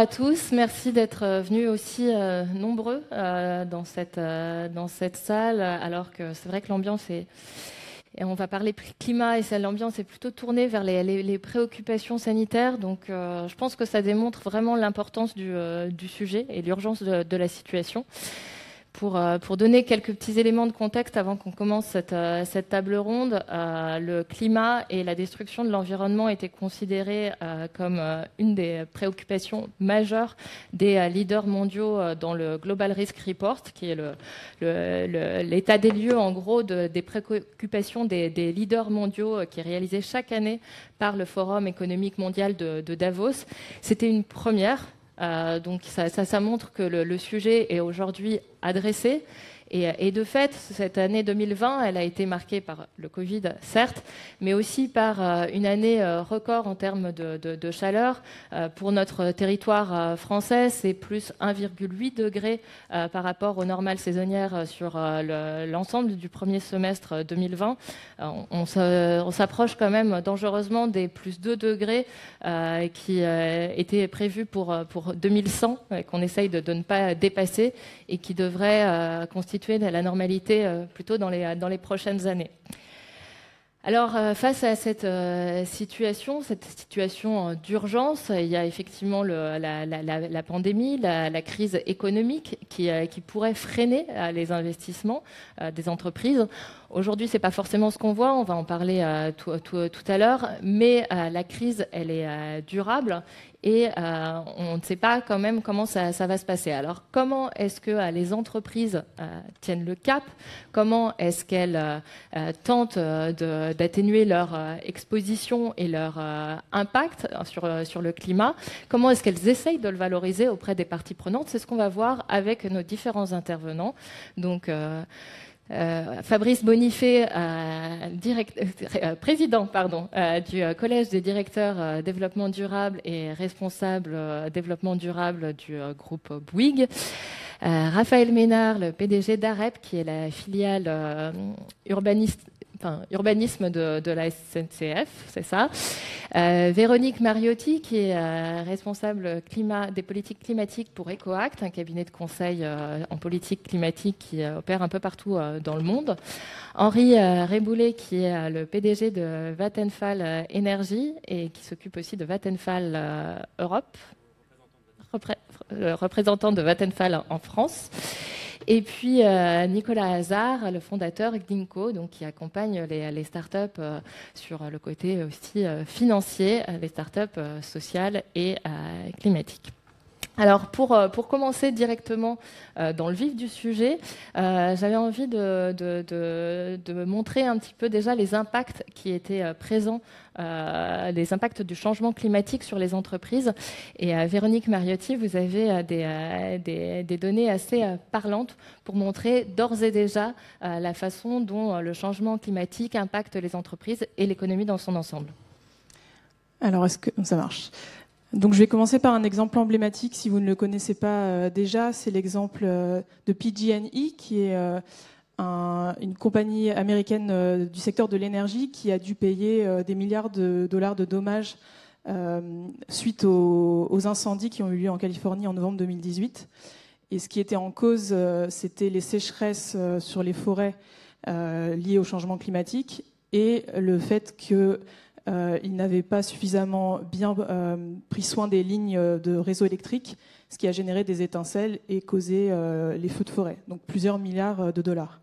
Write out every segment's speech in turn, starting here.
À tous, merci d'être venus aussi nombreux dans cette salle, alors que c'est vrai que l'ambiance est... Et on va parler climat et l'ambiance est plutôt tournée vers les préoccupations sanitaires. Donc je pense que ça démontre vraiment l'importance du sujet et l'urgence de la situation. Pour donner quelques petits éléments de contexte avant qu'on commence cette table ronde, le climat et la destruction de l'environnement étaient considérés comme une des préoccupations majeures des leaders mondiaux dans le Global Risk Report, qui est l'état des lieux en gros des préoccupations des leaders mondiaux qui est réalisé chaque année par le Forum économique mondial de Davos. C'était une première. Donc ça montre que le sujet est aujourd'hui adressé. Et de fait, cette année 2020, elle a été marquée par le Covid, certes, mais aussi par une année record en termes de chaleur. Pour notre territoire français, c'est plus 1,8 degré par rapport aux normales saisonnières sur l'ensemble du premier semestre 2020. On s'approche quand même dangereusement des plus 2 degrés qui étaient prévus pour 2100, qu'on essaye de ne pas dépasser et qui devraient constituer de la normalité plutôt dans les prochaines années. Alors, face à cette situation d'urgence, il y a effectivement la pandémie, la crise économique qui pourrait freiner les investissements des entreprises. Aujourd'hui, ce n'est pas forcément ce qu'on voit, on va en parler tout à l'heure, mais la crise, elle est durable et on ne sait pas quand même comment ça va se passer. Alors, comment est-ce que les entreprises tiennent le cap? Comment est-ce qu'elles tentent d'atténuer leur exposition et leur impact sur le climat? Comment est-ce qu'elles essayent de le valoriser auprès des parties prenantes? C'est ce qu'on va voir avec nos différents intervenants. Donc, Fabrice Bonifay, président du Collège des directeurs développement durable et responsable développement durable du groupe Bouygues. Raphaël Ménard, le PDG d'AREP, qui est la filiale urbanisme de la SNCF, c'est ça. Véronique Mariotti, qui est responsable des politiques climatiques pour EcoAct, un cabinet de conseil en politique climatique qui opère un peu partout dans le monde. Henri Réboulet, qui est le PDG de Vattenfall Énergie et qui s'occupe aussi de Vattenfall Europe, représentant de Vattenfall en France. Et puis Nicolas Hazard, le fondateur Ginkgo, donc qui accompagne les startups sur le côté aussi financier, les startups sociales et climatiques. Alors pour commencer directement dans le vif du sujet, j'avais envie de montrer un petit peu déjà les impacts qui étaient présents, les impacts du changement climatique sur les entreprises. Et Véronique Mariotti, vous avez des données assez parlantes pour montrer d'ores et déjà la façon dont le changement climatique impacte les entreprises et l'économie dans son ensemble. Alors, est-ce que ça marche ? Donc, je vais commencer par un exemple emblématique, si vous ne le connaissez pas déjà. C'est l'exemple de PG&E, qui est une compagnie américaine du secteur de l'énergie qui a dû payer des milliards de dollars de dommages suite aux incendies qui ont eu lieu en Californie en novembre 2018. Et ce qui était en cause, c'était les sécheresses sur les forêts liées au changement climatique et le fait que ils n'avaient pas suffisamment bien pris soin des lignes de réseau électrique, ce qui a généré des étincelles et causé les feux de forêt, donc plusieurs milliards de dollars.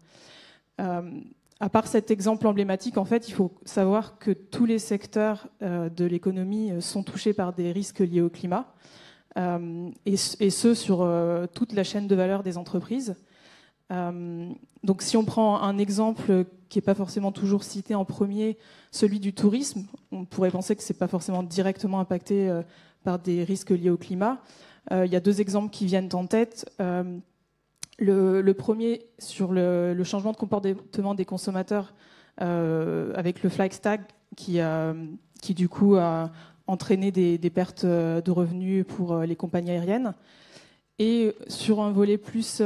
À part cet exemple emblématique, en fait, il faut savoir que tous les secteurs de l'économie sont touchés par des risques liés au climat, et ce sur toute la chaîne de valeur des entreprises. Donc si on prend un exemple qui n'est pas forcément toujours cité en premier, celui du tourisme, on pourrait penser que ce n'est pas forcément directement impacté par des risques liés au climat. Il y a 2 exemples qui viennent en tête. Le premier sur le changement de comportement des consommateurs avec le Flagstag qui du coup a entraîné des pertes de revenus pour les compagnies aériennes. Et sur un volet plus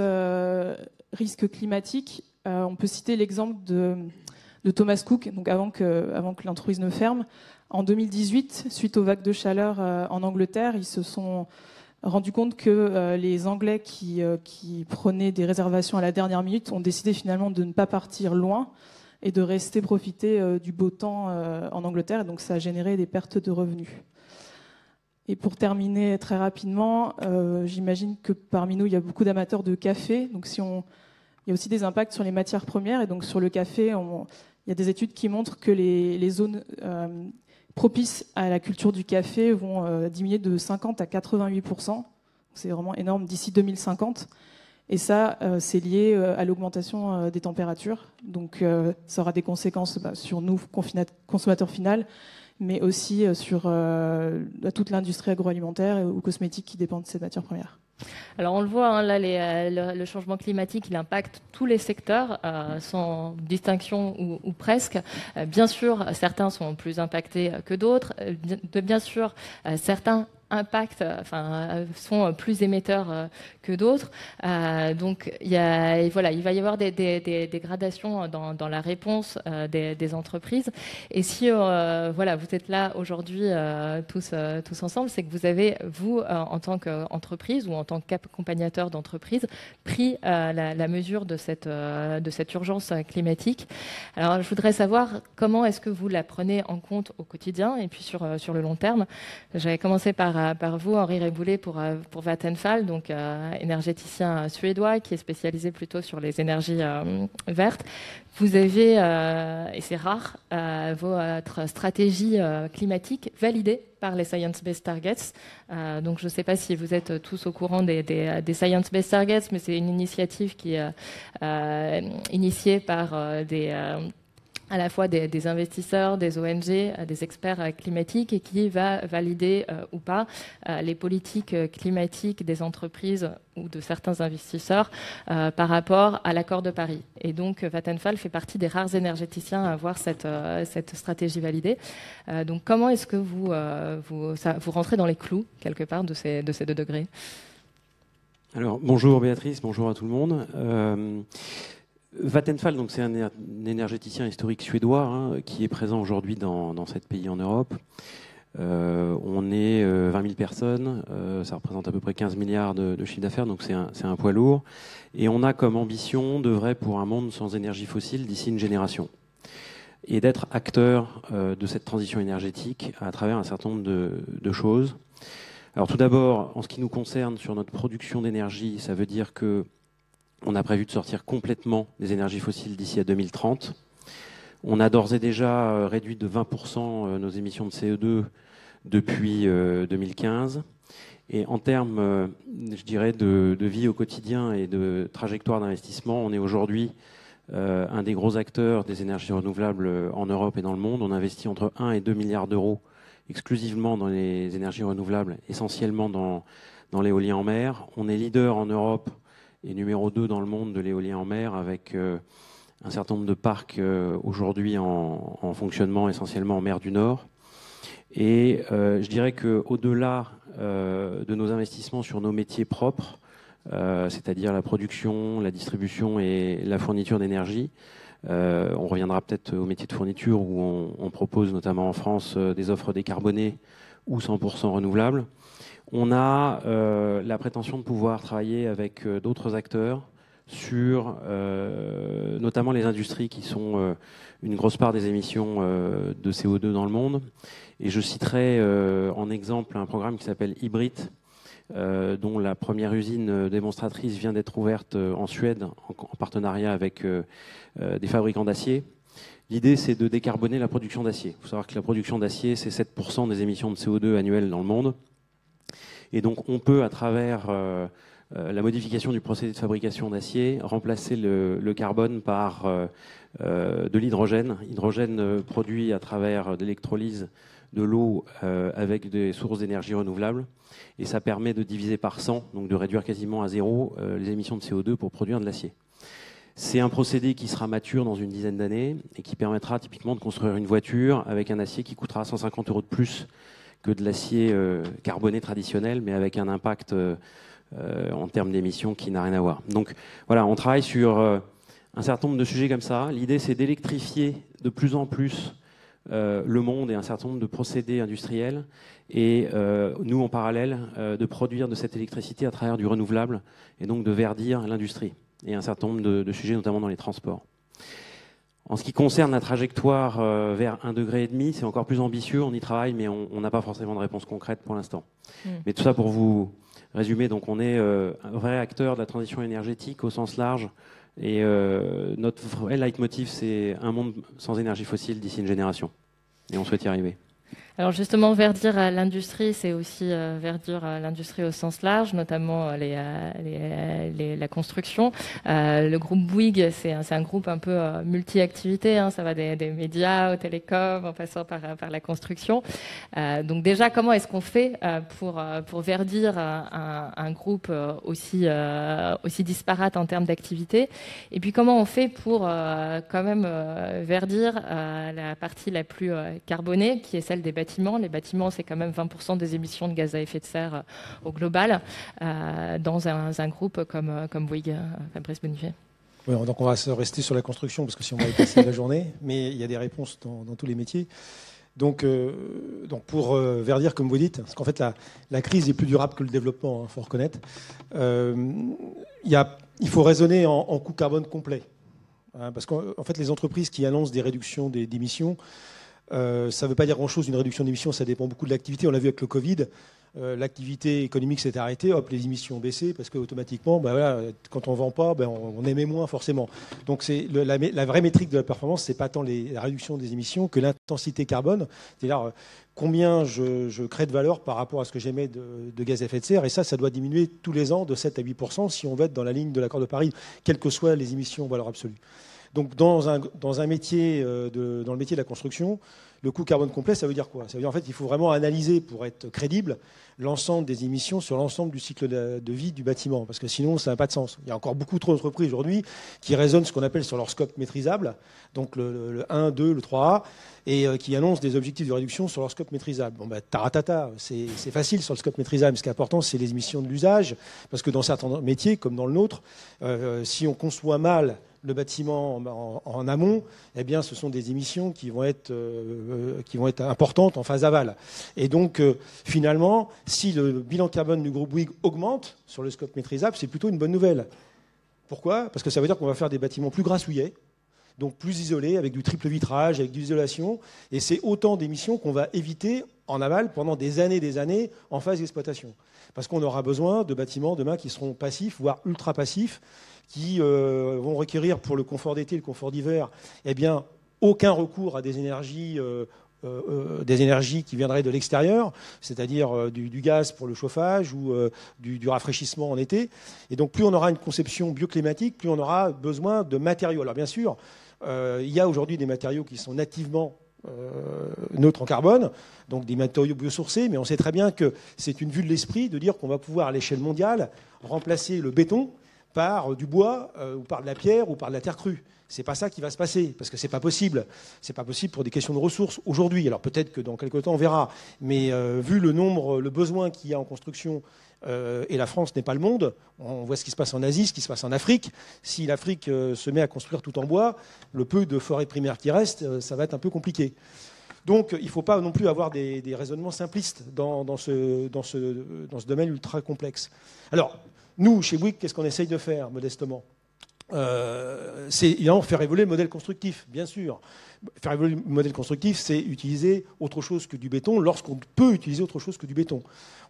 risque climatique, on peut citer l'exemple de Thomas Cook, donc avant que l'entreprise ne ferme. En 2018, suite aux vagues de chaleur en Angleterre, ils se sont rendu compte que les Anglais qui prenaient des réservations à la dernière minute ont décidé finalement de ne pas partir loin et de rester profiter du beau temps en Angleterre. Et donc ça a généré des pertes de revenus. Et pour terminer très rapidement, j'imagine que parmi nous, il y a beaucoup d'amateurs de café. Donc il y a aussi des impacts sur les matières premières. Et donc sur le café, il y a des études qui montrent que les zones propices à la culture du café vont diminuer de 50 à 88%. C'est vraiment énorme d'ici 2050. Et ça, c'est lié à l'augmentation des températures. Donc ça aura des conséquences sur nous, consommateurs finaux, mais aussi sur toute l'industrie agroalimentaire ou cosmétique qui dépend de ces matières premières. Alors on le voit, hein, là, le changement climatique, il impacte tous les secteurs, sans distinction ou presque. Bien sûr, certains sont plus impactés que d'autres. Bien sûr, certains sont plus émetteurs que d'autres. Donc il va y avoir des gradations dans la réponse des entreprises. Et si vous êtes là aujourd'hui tous ensemble, c'est que vous avez, vous, en tant qu'entreprise ou en tant qu'accompagnateur d'entreprise, pris la mesure de cette urgence climatique. Alors je voudrais savoir comment est-ce que vous la prenez en compte au quotidien et puis sur le long terme. J'avais commencé par vous, Henri Réboulet, pour Vattenfall, donc énergéticien suédois qui est spécialisé plutôt sur les énergies vertes. Vous avez, et c'est rare, votre stratégie climatique validée par les Science Based Targets. Donc je ne sais pas si vous êtes tous au courant des Science Based Targets, mais c'est une initiative qui est initiée par à la fois des investisseurs, des ONG, des experts climatiques et qui va valider ou pas les politiques climatiques des entreprises ou de certains investisseurs par rapport à l'accord de Paris. Et donc Vattenfall fait partie des rares énergéticiens à avoir cette stratégie validée. Donc comment est-ce que vous rentrez dans les clous quelque part de ces 2 degrés ? Alors bonjour Béatrice, bonjour à tout le monde. Vattenfall, donc c'est un énergéticien historique suédois qui est présent aujourd'hui dans 7 pays en Europe. On est 20 000 personnes, ça représente à peu près 15 milliards de chiffre d'affaires, donc c'est un poids lourd. Et on a comme ambition d'œuvrer pour un monde sans énergie fossile d'ici une génération. Et d'être acteur de cette transition énergétique à travers un certain nombre de choses. Alors tout d'abord, en ce qui nous concerne sur notre production d'énergie, ça veut dire que on a prévu de sortir complètement des énergies fossiles d'ici à 2030. On a d'ores et déjà réduit de 20% nos émissions de CO2 depuis 2015. Et en termes, je dirais, de vie au quotidien et de trajectoire d'investissement, on est aujourd'hui un des gros acteurs des énergies renouvelables en Europe et dans le monde. On investit entre 1 et 2 milliards d'euros exclusivement dans les énergies renouvelables, essentiellement dans l'éolien en mer. On est leader en Europe et numéro 2 dans le monde de l'éolien en mer, avec un certain nombre de parcs aujourd'hui en fonctionnement essentiellement en mer du Nord. Et je dirais qu'au-delà de nos investissements sur nos métiers propres, c'est-à-dire la production, la distribution et la fourniture d'énergie, on reviendra peut-être au métier de fourniture où on propose notamment en France des offres décarbonées ou 100% renouvelables. On a la prétention de pouvoir travailler avec d'autres acteurs sur notamment les industries qui sont une grosse part des émissions de CO2 dans le monde. Et je citerai en exemple un programme qui s'appelle Hybrid, dont la première usine démonstratrice vient d'être ouverte en Suède en partenariat avec des fabricants d'acier. L'idée, c'est de décarboner la production d'acier. Il faut savoir que la production d'acier, c'est 7% des émissions de CO2 annuelles dans le monde. Et donc, on peut, à travers la modification du procédé de fabrication d'acier, remplacer le carbone par de l'hydrogène. Hydrogène produit à travers l'électrolyse de l'eau avec des sources d'énergie renouvelables. Et ça permet de diviser par 100, donc de réduire quasiment à zéro les émissions de CO2 pour produire de l'acier. C'est un procédé qui sera mature dans une dizaine d'années et qui permettra typiquement de construire une voiture avec un acier qui coûtera 150 € de plus que de l'acier carboné traditionnel, mais avec un impact en termes d'émissions qui n'a rien à voir. Donc voilà, on travaille sur un certain nombre de sujets comme ça. L'idée, c'est d'électrifier de plus en plus le monde et un certain nombre de procédés industriels, et nous, en parallèle, de produire de cette électricité à travers du renouvelable, et donc de verdir l'industrie, et un certain nombre de sujets, notamment dans les transports. En ce qui concerne la trajectoire vers 1,5 degré, c'est encore plus ambitieux, on y travaille, mais on n'a pas forcément de réponse concrète pour l'instant. Mais tout ça pour vous résumer, donc on est un vrai acteur de la transition énergétique au sens large, et notre vrai leitmotiv, c'est un monde sans énergie fossile d'ici une génération. Et on souhaite y arriver. Alors justement, verdir l'industrie, c'est aussi verdir l'industrie au sens large, notamment la construction. Le groupe Bouygues, c'est un groupe un peu multi-activités, hein, ça va des médias aux télécoms, en passant par la construction. Donc déjà, comment est-ce qu'on fait pour verdir un groupe aussi disparate en termes d'activité? Et puis comment on fait pour quand même verdir la partie la plus carbonée, qui est celle des bâtiments. Les bâtiments, c'est quand même 20% des émissions de gaz à effet de serre au global, dans un groupe comme Bouygues. Fabrice Bonifié. Oui, donc on va se rester sur la construction, parce que si on va y passer la journée, mais il y a des réponses dans tous les métiers. Donc pour verdir, comme vous dites, parce qu'en fait la crise est plus durable que le développement, faut reconnaître. Il faut raisonner en coût carbone complet. Parce qu'en fait, les entreprises qui annoncent des réductions d'émissions, ça ne veut pas dire grand-chose, une réduction d'émissions, ça dépend beaucoup de l'activité. On l'a vu avec le Covid, l'activité économique s'est arrêtée, hop, les émissions ont baissé, parce qu'automatiquement, voilà, quand on ne vend pas, on émet moins forcément. Donc la vraie métrique de la performance, ce n'est pas tant la réduction des émissions que l'intensité carbone, c'est-à-dire combien je crée de valeur par rapport à ce que j'émets de gaz à effet de serre, et ça doit diminuer tous les ans de 7 à 8% si on veut être dans la ligne de l'accord de Paris, quelles que soient les émissions en valeur absolue. Donc dans un métier, dans le métier de la construction, le coût carbone complet, ça veut dire quoi? Ça veut dire en fait qu'il faut vraiment analyser, pour être crédible, l'ensemble des émissions sur l'ensemble du cycle de vie du bâtiment, parce que sinon ça n'a pas de sens. Il y a encore beaucoup trop d'entreprises aujourd'hui qui raisonnent ce qu'on appelle sur leur scope maîtrisable, donc le 1, 2, le 3A, et qui annoncent des objectifs de réduction sur leur scope maîtrisable. Bon, taratata, c'est facile sur le scope maîtrisable. Ce qui est important, c'est les émissions de l'usage, parce que dans certains métiers, comme dans le nôtre, si on conçoit mal le bâtiment en amont, eh bien, ce sont des émissions qui vont être importantes en phase aval. Et donc, finalement, si le bilan carbone du groupe Bouygues augmente sur le scope maîtrisable, c'est plutôt une bonne nouvelle. Pourquoi? Parce que ça veut dire qu'on va faire des bâtiments plus grassouillets, donc plus isolés, avec du triple vitrage, avec de l'isolation. Et c'est autant d'émissions qu'on va éviter en aval pendant des années en phase d'exploitation. Parce qu'on aura besoin de bâtiments demain qui seront passifs, voire ultra passifs, qui vont requérir pour le confort d'été, le confort d'hiver, eh bien, aucun recours à des énergies qui viendraient de l'extérieur, c'est-à-dire du gaz pour le chauffage ou du rafraîchissement en été. Et donc, plus on aura une conception bioclimatique, plus on aura besoin de matériaux. Alors, bien sûr, il y a aujourd'hui des matériaux qui sont nativement neutres en carbone, donc des matériaux biosourcés, mais on sait très bien que c'est une vue de l'esprit de dire qu'on va pouvoir, à l'échelle mondiale, remplacer le béton par du bois ou par de la pierre ou par de la terre crue. C'est pas ça qui va se passer, parce que c'est pas possible. C'est pas possible pour des questions de ressources aujourd'hui. Alors peut-être que dans quelques temps on verra, mais vu le besoin qu'il y a en construction, et la France n'est pas le monde, on voit ce qui se passe en Asie, ce qui se passe en Afrique. Si l'Afrique se met à construire tout en bois, le peu de forêt primaire qui reste, ça va être un peu compliqué. Donc il ne faut pas non plus avoir des raisonnements simplistes dans ce domaine ultra complexe. Alors, nous, chez Bouygues, qu'est-ce qu'on essaye de faire, modestement? C'est évidemment faire évoluer le modèle constructif, bien sûr. Faire évoluer le modèle constructif, c'est utiliser autre chose que du béton lorsqu'on peut utiliser autre chose que du béton.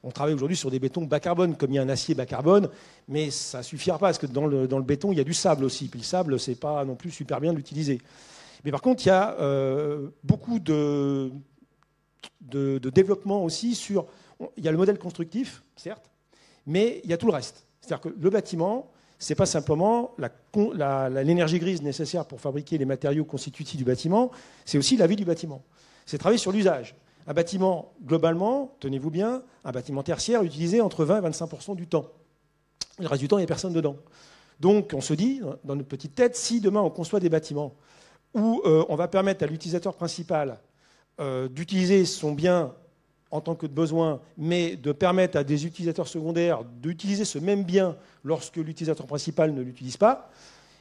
On travaille aujourd'hui sur des bétons bas carbone, comme il y a un acier bas carbone, mais ça ne suffira pas, parce que dans le béton, il y a du sable aussi. Puis le sable, ce n'est pas non plus super bien de l'utiliser. Mais par contre, il y a beaucoup de développement aussi sur... Il y a le modèle constructif, certes, mais il y a tout le reste. C'est-à-dire que le bâtiment, ce n'est pas simplement l'énergie grise nécessaire pour fabriquer les matériaux constitutifs du bâtiment, c'est aussi la vie du bâtiment. C'est travailler sur l'usage. Un bâtiment, globalement, tenez-vous bien, un bâtiment tertiaire utilisé entre 20 et 25% du temps. Le reste du temps, il n'y a personne dedans. Donc, on se dit, dans notre petite tête, si demain on conçoit des bâtiments où on va permettre à l'utilisateur principal d'utiliser son bien en tant que de besoin, mais de permettre à des utilisateurs secondaires d'utiliser ce même bien lorsque l'utilisateur principal ne l'utilise pas,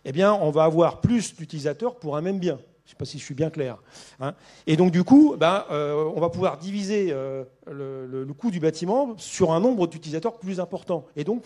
eh bien, on va avoir plus d'utilisateurs pour un même bien. Je ne sais pas si je suis bien clair. Hein. Et donc, du coup, on va pouvoir diviser le coût du bâtiment sur un nombre d'utilisateurs plus important. Et donc,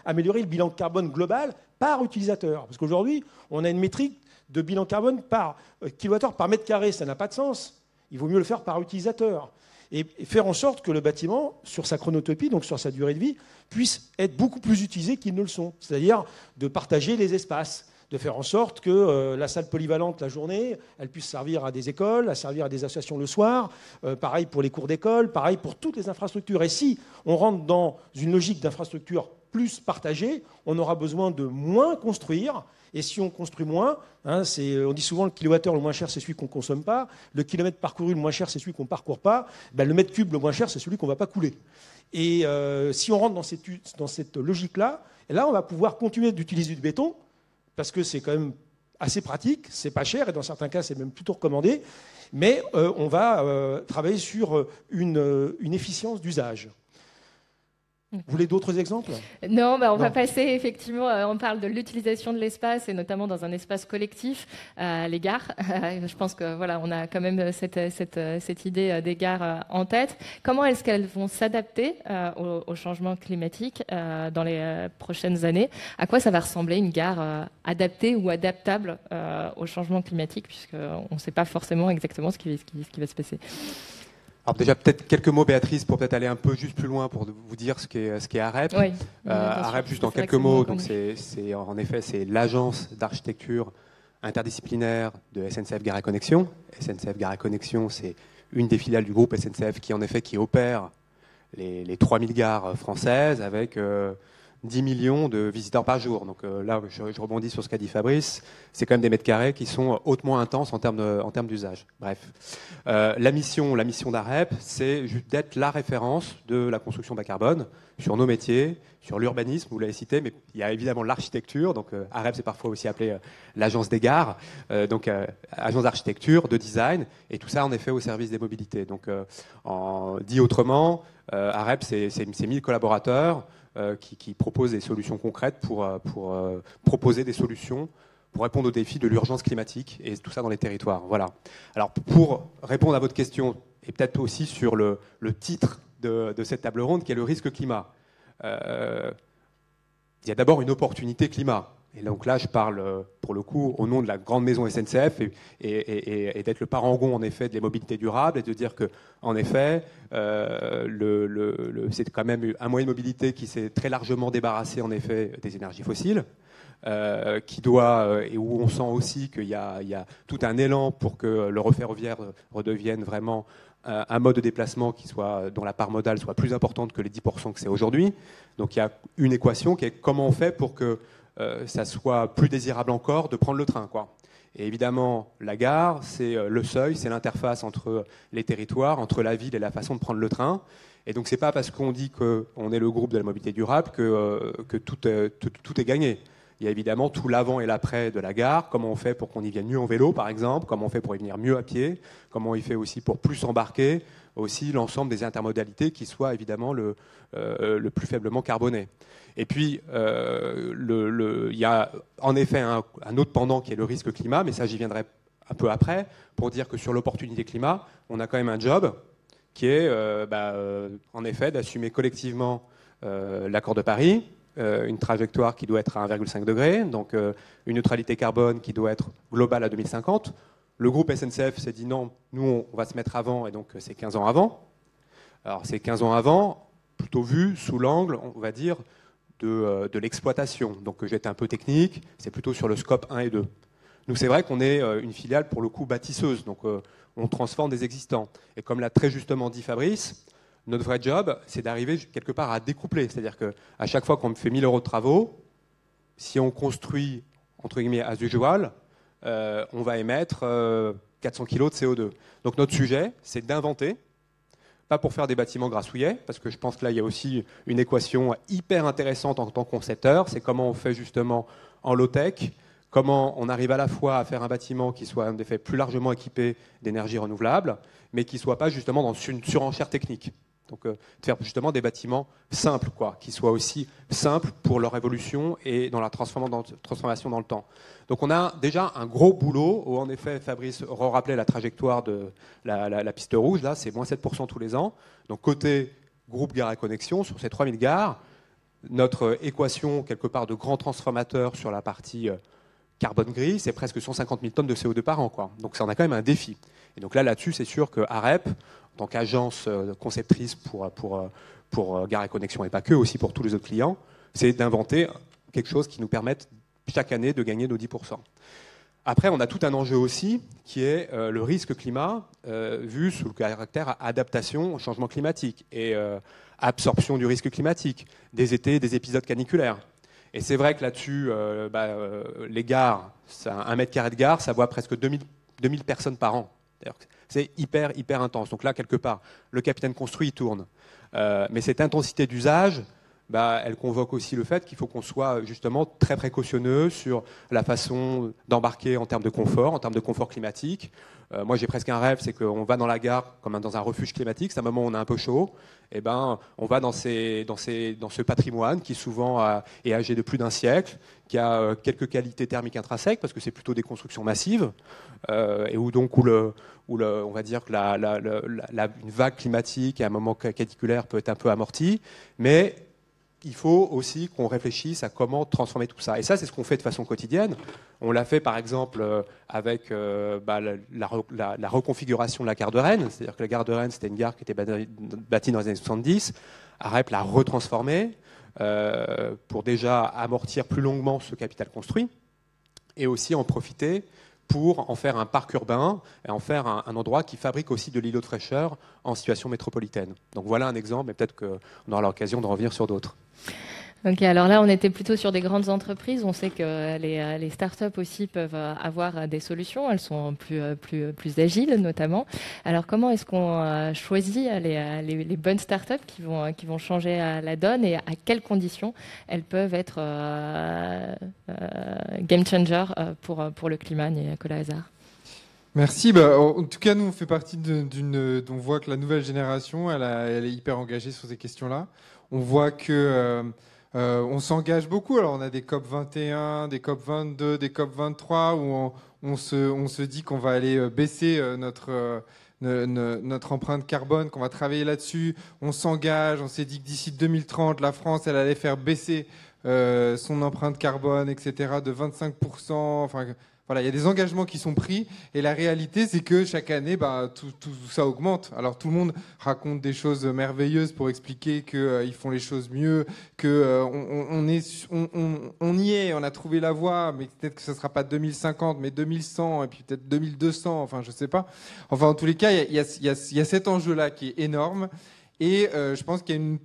améliorer le bilan carbone global par utilisateur. Parce qu'aujourd'hui, on a une métrique de bilan carbone par kilowattheure par mètre carré. Ça n'a pas de sens. Il vaut mieux le faire par utilisateur. Et faire en sorte que le bâtiment, sur sa chronotopie, donc sur sa durée de vie, puisse être beaucoup plus utilisé qu'ils ne le sont. C'est-à-dire de partager les espaces, de faire en sorte que la salle polyvalente la journée, elle puisse servir à des écoles, à servir à des associations le soir, pareil pour les cours d'école, pareil pour toutes les infrastructures. Et si on rentre dans une logique d'infrastructure plus partagée, on aura besoin de moins construire. Et si on construit moins, on dit souvent le kilowattheure le moins cher, c'est celui qu'on ne consomme pas. Le kilomètre parcouru le moins cher, c'est celui qu'on ne parcourt pas. Le mètre cube le moins cher, c'est celui qu'on ne va pas couler. Et si on rentre dans cette logique-là, là, on va pouvoir continuer d'utiliser du béton, parce que c'est quand même assez pratique, c'est pas cher, et dans certains cas, c'est même plutôt recommandé. Mais on va travailler sur une efficience d'usage. Vous voulez d'autres exemples ? Non, on va passer effectivement, on parle de l'utilisation de l'espace et notamment dans un espace collectif, les gares. Je pense que voilà, on a quand même cette idée des gares en tête. Comment est-ce qu'elles vont s'adapter au changement climatique dans les prochaines années ? À quoi ça va ressembler une gare adaptée ou adaptable au changement climatique, puisqu'on ne sait pas forcément exactement ce qui va se passer. Alors déjà, peut-être quelques mots, Béatrice, pour peut-être aller un peu juste plus loin pour vous dire ce qu'est AREP. Oui, AREP, juste en quelques mots, donc en effet, c'est l'agence d'architecture interdisciplinaire de SNCF Gare et Connexion. SNCF Gare et Connexion, c'est une des filiales du groupe SNCF qui opère les 3000 gares françaises avec 10 millions de visiteurs par jour. Donc là, je rebondis sur ce qu'a dit Fabrice. C'est quand même des mètres carrés qui sont hautement intenses en termes d'usage. Bref. La mission d'AREP, c'est d'être la référence de la construction bas carbone sur nos métiers, sur l'urbanisme, vous l'avez cité, mais il y a évidemment l'architecture. Donc AREP, c'est parfois aussi appelé l'agence des gares. Donc agence d'architecture, de design, et tout ça, en effet, au service des mobilités. Donc dit autrement, AREP, c'est 1000 collaborateurs qui proposent des solutions concrètes pour proposer des solutions pour répondre aux défis de l'urgence climatique, et tout ça dans les territoires. Voilà. Alors, pour répondre à votre question, et peut-être aussi sur le titre de cette table ronde, qui est le risque climat. Il y a d'abord une opportunité climat. Et donc là, je parle, pour le coup, au nom de la grande maison SNCF et d'être le parangon, en effet, des mobilités durables, et de dire que, en effet, c'est quand même un moyen de mobilité qui s'est très largement débarrassé, en effet, des énergies fossiles, et où on sent aussi qu'il y a tout un élan pour que le ferroviaire redevienne vraiment un mode de déplacement dont la part modale soit plus importante que les 10% que c'est aujourd'hui. Donc il y a une équation qui est comment on fait pour que ça soit plus désirable encore de prendre le train, quoi. Et évidemment, la gare, c'est le seuil, c'est l'interface entre les territoires, entre la ville et la façon de prendre le train. Et donc, c'est pas parce qu'on dit qu'on est le groupe de la mobilité durable que tout est gagné. Il y a évidemment tout l'avant et l'après de la gare, comment on fait pour qu'on y vienne mieux en vélo, par exemple, comment on fait pour y venir mieux à pied, comment on y fait aussi pour plus embarquer, aussi l'ensemble des intermodalités qui soient évidemment le plus faiblement carbonées. Et puis, il y a en effet un autre pendant qui est le risque climat, mais ça j'y viendrai un peu après, pour dire que sur l'opportunité climat, on a quand même un job qui est en effet d'assumer collectivement l'accord de Paris, une trajectoire qui doit être à 1,5 degré, donc une neutralité carbone qui doit être globale à 2050. Le groupe SNCF s'est dit non, nous on va se mettre avant, et donc c'est 15 ans avant. Alors c'est 15 ans avant, plutôt vu sous l'angle, on va dire, de l'exploitation. Donc je vais être un peu technique, c'est plutôt sur le scope 1 et 2. Nous c'est vrai qu'on est une filiale pour le coup bâtisseuse, donc on transforme des existants. Et comme l'a très justement dit Fabrice, notre vrai job, c'est d'arriver quelque part à découpler. C'est-à-dire qu'à chaque fois qu'on fait 1000 € de travaux, si on construit, entre guillemets, as usual, on va émettre 400 kg de CO2. Donc notre sujet, c'est d'inventer, pas pour faire des bâtiments grassouillets, parce que je pense que là, il y a aussi une équation hyper intéressante en tant que concepteur, c'est comment on fait justement en low-tech, comment on arrive à la fois à faire un bâtiment qui soit en effet plus largement équipé d'énergie renouvelable, mais qui ne soit pas justement dans une surenchère technique. Donc, de faire justement des bâtiments simples, qui soient aussi simples pour leur évolution et dans la transformation dans le temps. Donc, on a déjà un gros boulot où, en effet, Fabrice rappelait la trajectoire de la piste rouge. Là, c'est moins 7% tous les ans. Donc, côté groupe Gares et Connexions, sur ces 3000 gares, notre équation, quelque part, de grand transformateur sur la partie carbone gris, c'est presque 150 000 tonnes de CO2 par an. Donc, ça en a quand même un défi. Et donc là-dessus, c'est sûr que AREP, en tant qu'agence conceptrice pour Gares et Connexions, et pas que, aussi pour tous les autres clients, c'est d'inventer quelque chose qui nous permette chaque année de gagner nos 10%. Après, on a tout un enjeu aussi qui est le risque climat vu sous le caractère adaptation au changement climatique et absorption du risque climatique, des étés, des épisodes caniculaires. Et c'est vrai que là-dessus, les gares, 1 mètre carré de gare, ça voit presque 2000 personnes par an. C'est hyper intense. Donc là, quelque part, le capitaine construit, il tourne. Mais cette intensité d'usage, elle convoque aussi le fait qu'il faut qu'on soit justement très précautionneux sur la façon d'embarquer en termes de confort climatique. Moi, j'ai presque un rêve, c'est qu'on va dans la gare comme dans un refuge climatique. C'est un moment où on a un peu chaud. Et on va dans ce patrimoine qui souvent est âgé de plus d'un siècle, qui a quelques qualités thermiques intrinsèques parce que c'est plutôt des constructions massives et où on va dire que une vague climatique à un moment caniculaire peut être un peu amortie, mais il faut aussi qu'on réfléchisse à comment transformer tout ça. Et ça, c'est ce qu'on fait de façon quotidienne. On l'a fait, par exemple, avec la reconfiguration de la gare de Rennes. C'est-à-dire que la gare de Rennes, c'était une gare qui était bâtie dans les années 70. AREP l'a retransformée pour déjà amortir plus longuement ce capital construit et aussi en profiter pour en faire un parc urbain et en faire un endroit qui fabrique aussi de l'îlot de fraîcheur en situation métropolitaine. Donc voilà un exemple, mais peut-être qu'on aura l'occasion de revenir sur d'autres. Ok, alors là, on était plutôt sur des grandes entreprises. On sait que les startups aussi peuvent avoir des solutions. Elles sont plus agiles, notamment. Alors, comment est-ce qu'on choisit les bonnes startups qui vont changer la donne et à quelles conditions elles peuvent être game changer pour le climat, Nicolas Hazard? Merci. En tout cas, nous, on fait partie on voit que la nouvelle génération, elle est hyper engagée sur ces questions-là. On voit que on s'engage beaucoup. Alors, on a des COP 21, des COP 22, des COP 23 où on se dit qu'on va aller baisser notre empreinte carbone, qu'on va travailler là-dessus. On s'engage. On s'est dit que d'ici 2030, la France, elle allait faire baisser son empreinte carbone, etc., de 25%. Enfin, voilà, il y a des engagements qui sont pris et la réalité, c'est que chaque année, tout ça augmente. Alors tout le monde raconte des choses merveilleuses pour expliquer qu'ils font les choses mieux, on y est, on a trouvé la voie, mais peut-être que ce ne sera pas 2050, mais 2100 et puis peut-être 2200, enfin je ne sais pas. Enfin en tous les cas, il y a cet enjeu-là qui est énorme. Et je pense qu'il y a une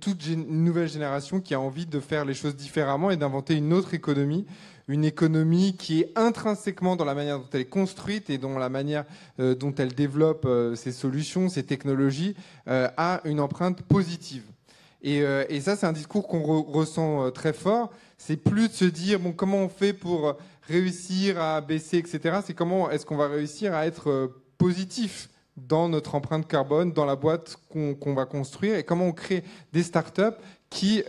nouvelle génération qui a envie de faire les choses différemment et d'inventer une autre économie. Une économie qui est intrinsèquement dans la manière dont elle est construite et dans la manière dont elle développe ses solutions, ses technologies, a une empreinte positive. Et ça, c'est un discours qu'on ressent très fort. C'est plus de se dire, comment on fait pour réussir à baisser, etc. C'est comment est-ce qu'on va réussir à être positif dans notre empreinte carbone, dans la boîte qu'on va construire, et comment on crée des startups qui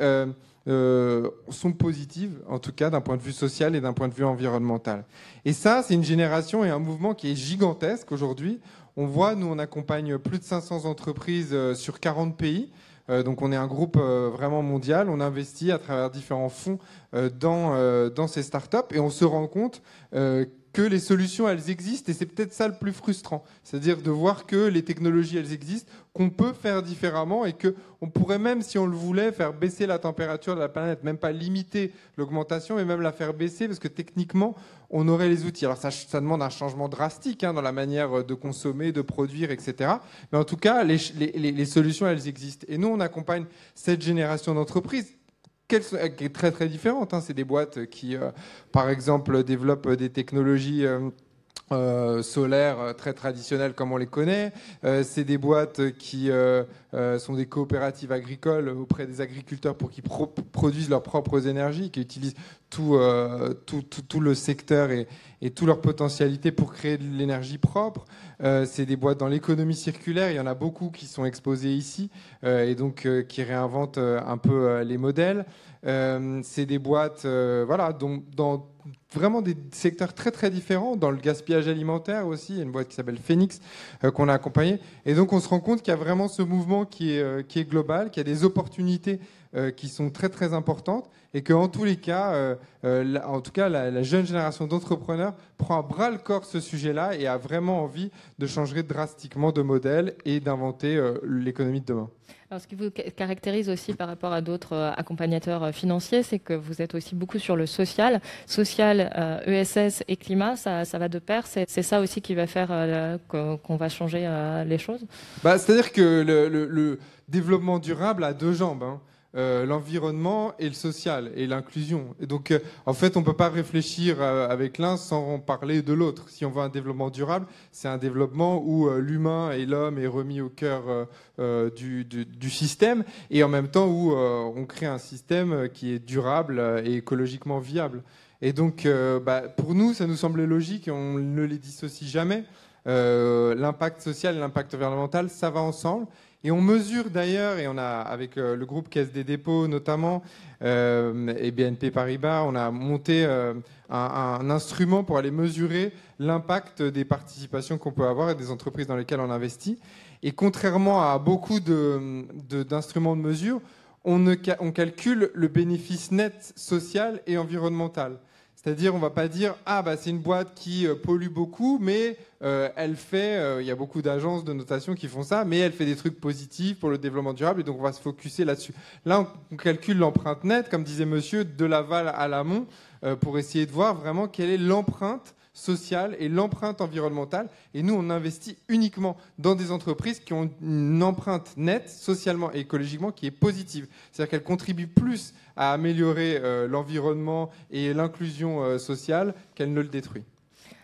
sont positives, en tout cas d'un point de vue social et d'un point de vue environnemental. Et ça, c'est une génération et un mouvement qui est gigantesque aujourd'hui. On voit, nous, on accompagne plus de 500 entreprises sur 40 pays. Donc on est un groupe vraiment mondial. On investit à travers différents fonds dans ces startups et on se rend compte que les solutions, elles existent, et c'est peut-être ça le plus frustrant. C'est-à-dire de voir que les technologies, elles existent, qu'on peut faire différemment et qu'on pourrait même, si on le voulait, faire baisser la température de la planète, même pas limiter l'augmentation, mais même la faire baisser, parce que techniquement, on aurait les outils. Alors ça demande un changement drastique dans la manière de consommer, de produire, etc. Mais en tout cas, les solutions, elles existent. Et nous, on accompagne cette génération d'entreprises qui est très très différente. C'est des boîtes qui, par exemple, développent des technologies solaires très traditionnelles comme on les connaît. C'est des boîtes qui sont des coopératives agricoles auprès des agriculteurs pour qu'ils produisent leurs propres énergies, qui utilisent tout le secteur et toute leur potentialité pour créer de l'énergie propre. C'est des boîtes dans l'économie circulaire. Il y en a beaucoup qui sont exposées ici et donc qui réinventent un peu les modèles. C'est des boîtes dans vraiment des secteurs très très différents, dans le gaspillage alimentaire aussi. Il y a une boîte qui s'appelle Phoenix qu'on a accompagnée. Et donc on se rend compte qu'il y a vraiment ce mouvement qui est global, qu'il y a des opportunités qui sont très très importantes et qu'en tous les cas, la jeune génération d'entrepreneurs prend à bras le corps ce sujet-là et a vraiment envie de changer drastiquement de modèle et d'inventer l'économie de demain. Alors, ce qui vous caractérise aussi par rapport à d'autres accompagnateurs financiers, c'est que vous êtes aussi beaucoup sur le social. Social, ESS et climat, ça va de pair. C'est ça aussi qui va faire qu'on va changer les choses. C'est-à-dire que le développement durable a deux jambes, hein. L'environnement et le social et l'inclusion. Et donc, en fait, on ne peut pas réfléchir avec l'un sans parler de l'autre. Si on veut un développement durable, c'est un développement où l'humain et l'homme est remis au cœur du système et en même temps où on crée un système qui est durable et écologiquement viable. Et donc, pour nous, ça nous semblait logique et on ne les dissocie jamais. L'impact social et l'impact environnemental, ça va ensemble. Et on mesure d'ailleurs, et on a avec le groupe Caisse des dépôts notamment, et BNP Paribas, on a monté un instrument pour aller mesurer l'impact des participations qu'on peut avoir et des entreprises dans lesquelles on investit. Et contrairement à beaucoup d'instruments de mesure, on calcule le bénéfice net social et environnemental. C'est-à-dire, on ne va pas dire « Ah, c'est une boîte qui pollue beaucoup, mais elle fait... il y a beaucoup d'agences de notation qui font ça, mais elle fait des trucs positifs pour le développement durable, et donc on va se focuser là-dessus. » Là, on calcule l'empreinte nette, comme disait monsieur, de l'aval à l'amont, pour essayer de voir vraiment quelle est l'empreinte sociale et l'empreinte environnementale. Et nous, on investit uniquement dans des entreprises qui ont une empreinte nette, socialement et écologiquement, qui est positive. C'est-à-dire qu'elles contribuent plus à améliorer l'environnement et l'inclusion sociale qu'elle ne le détruit.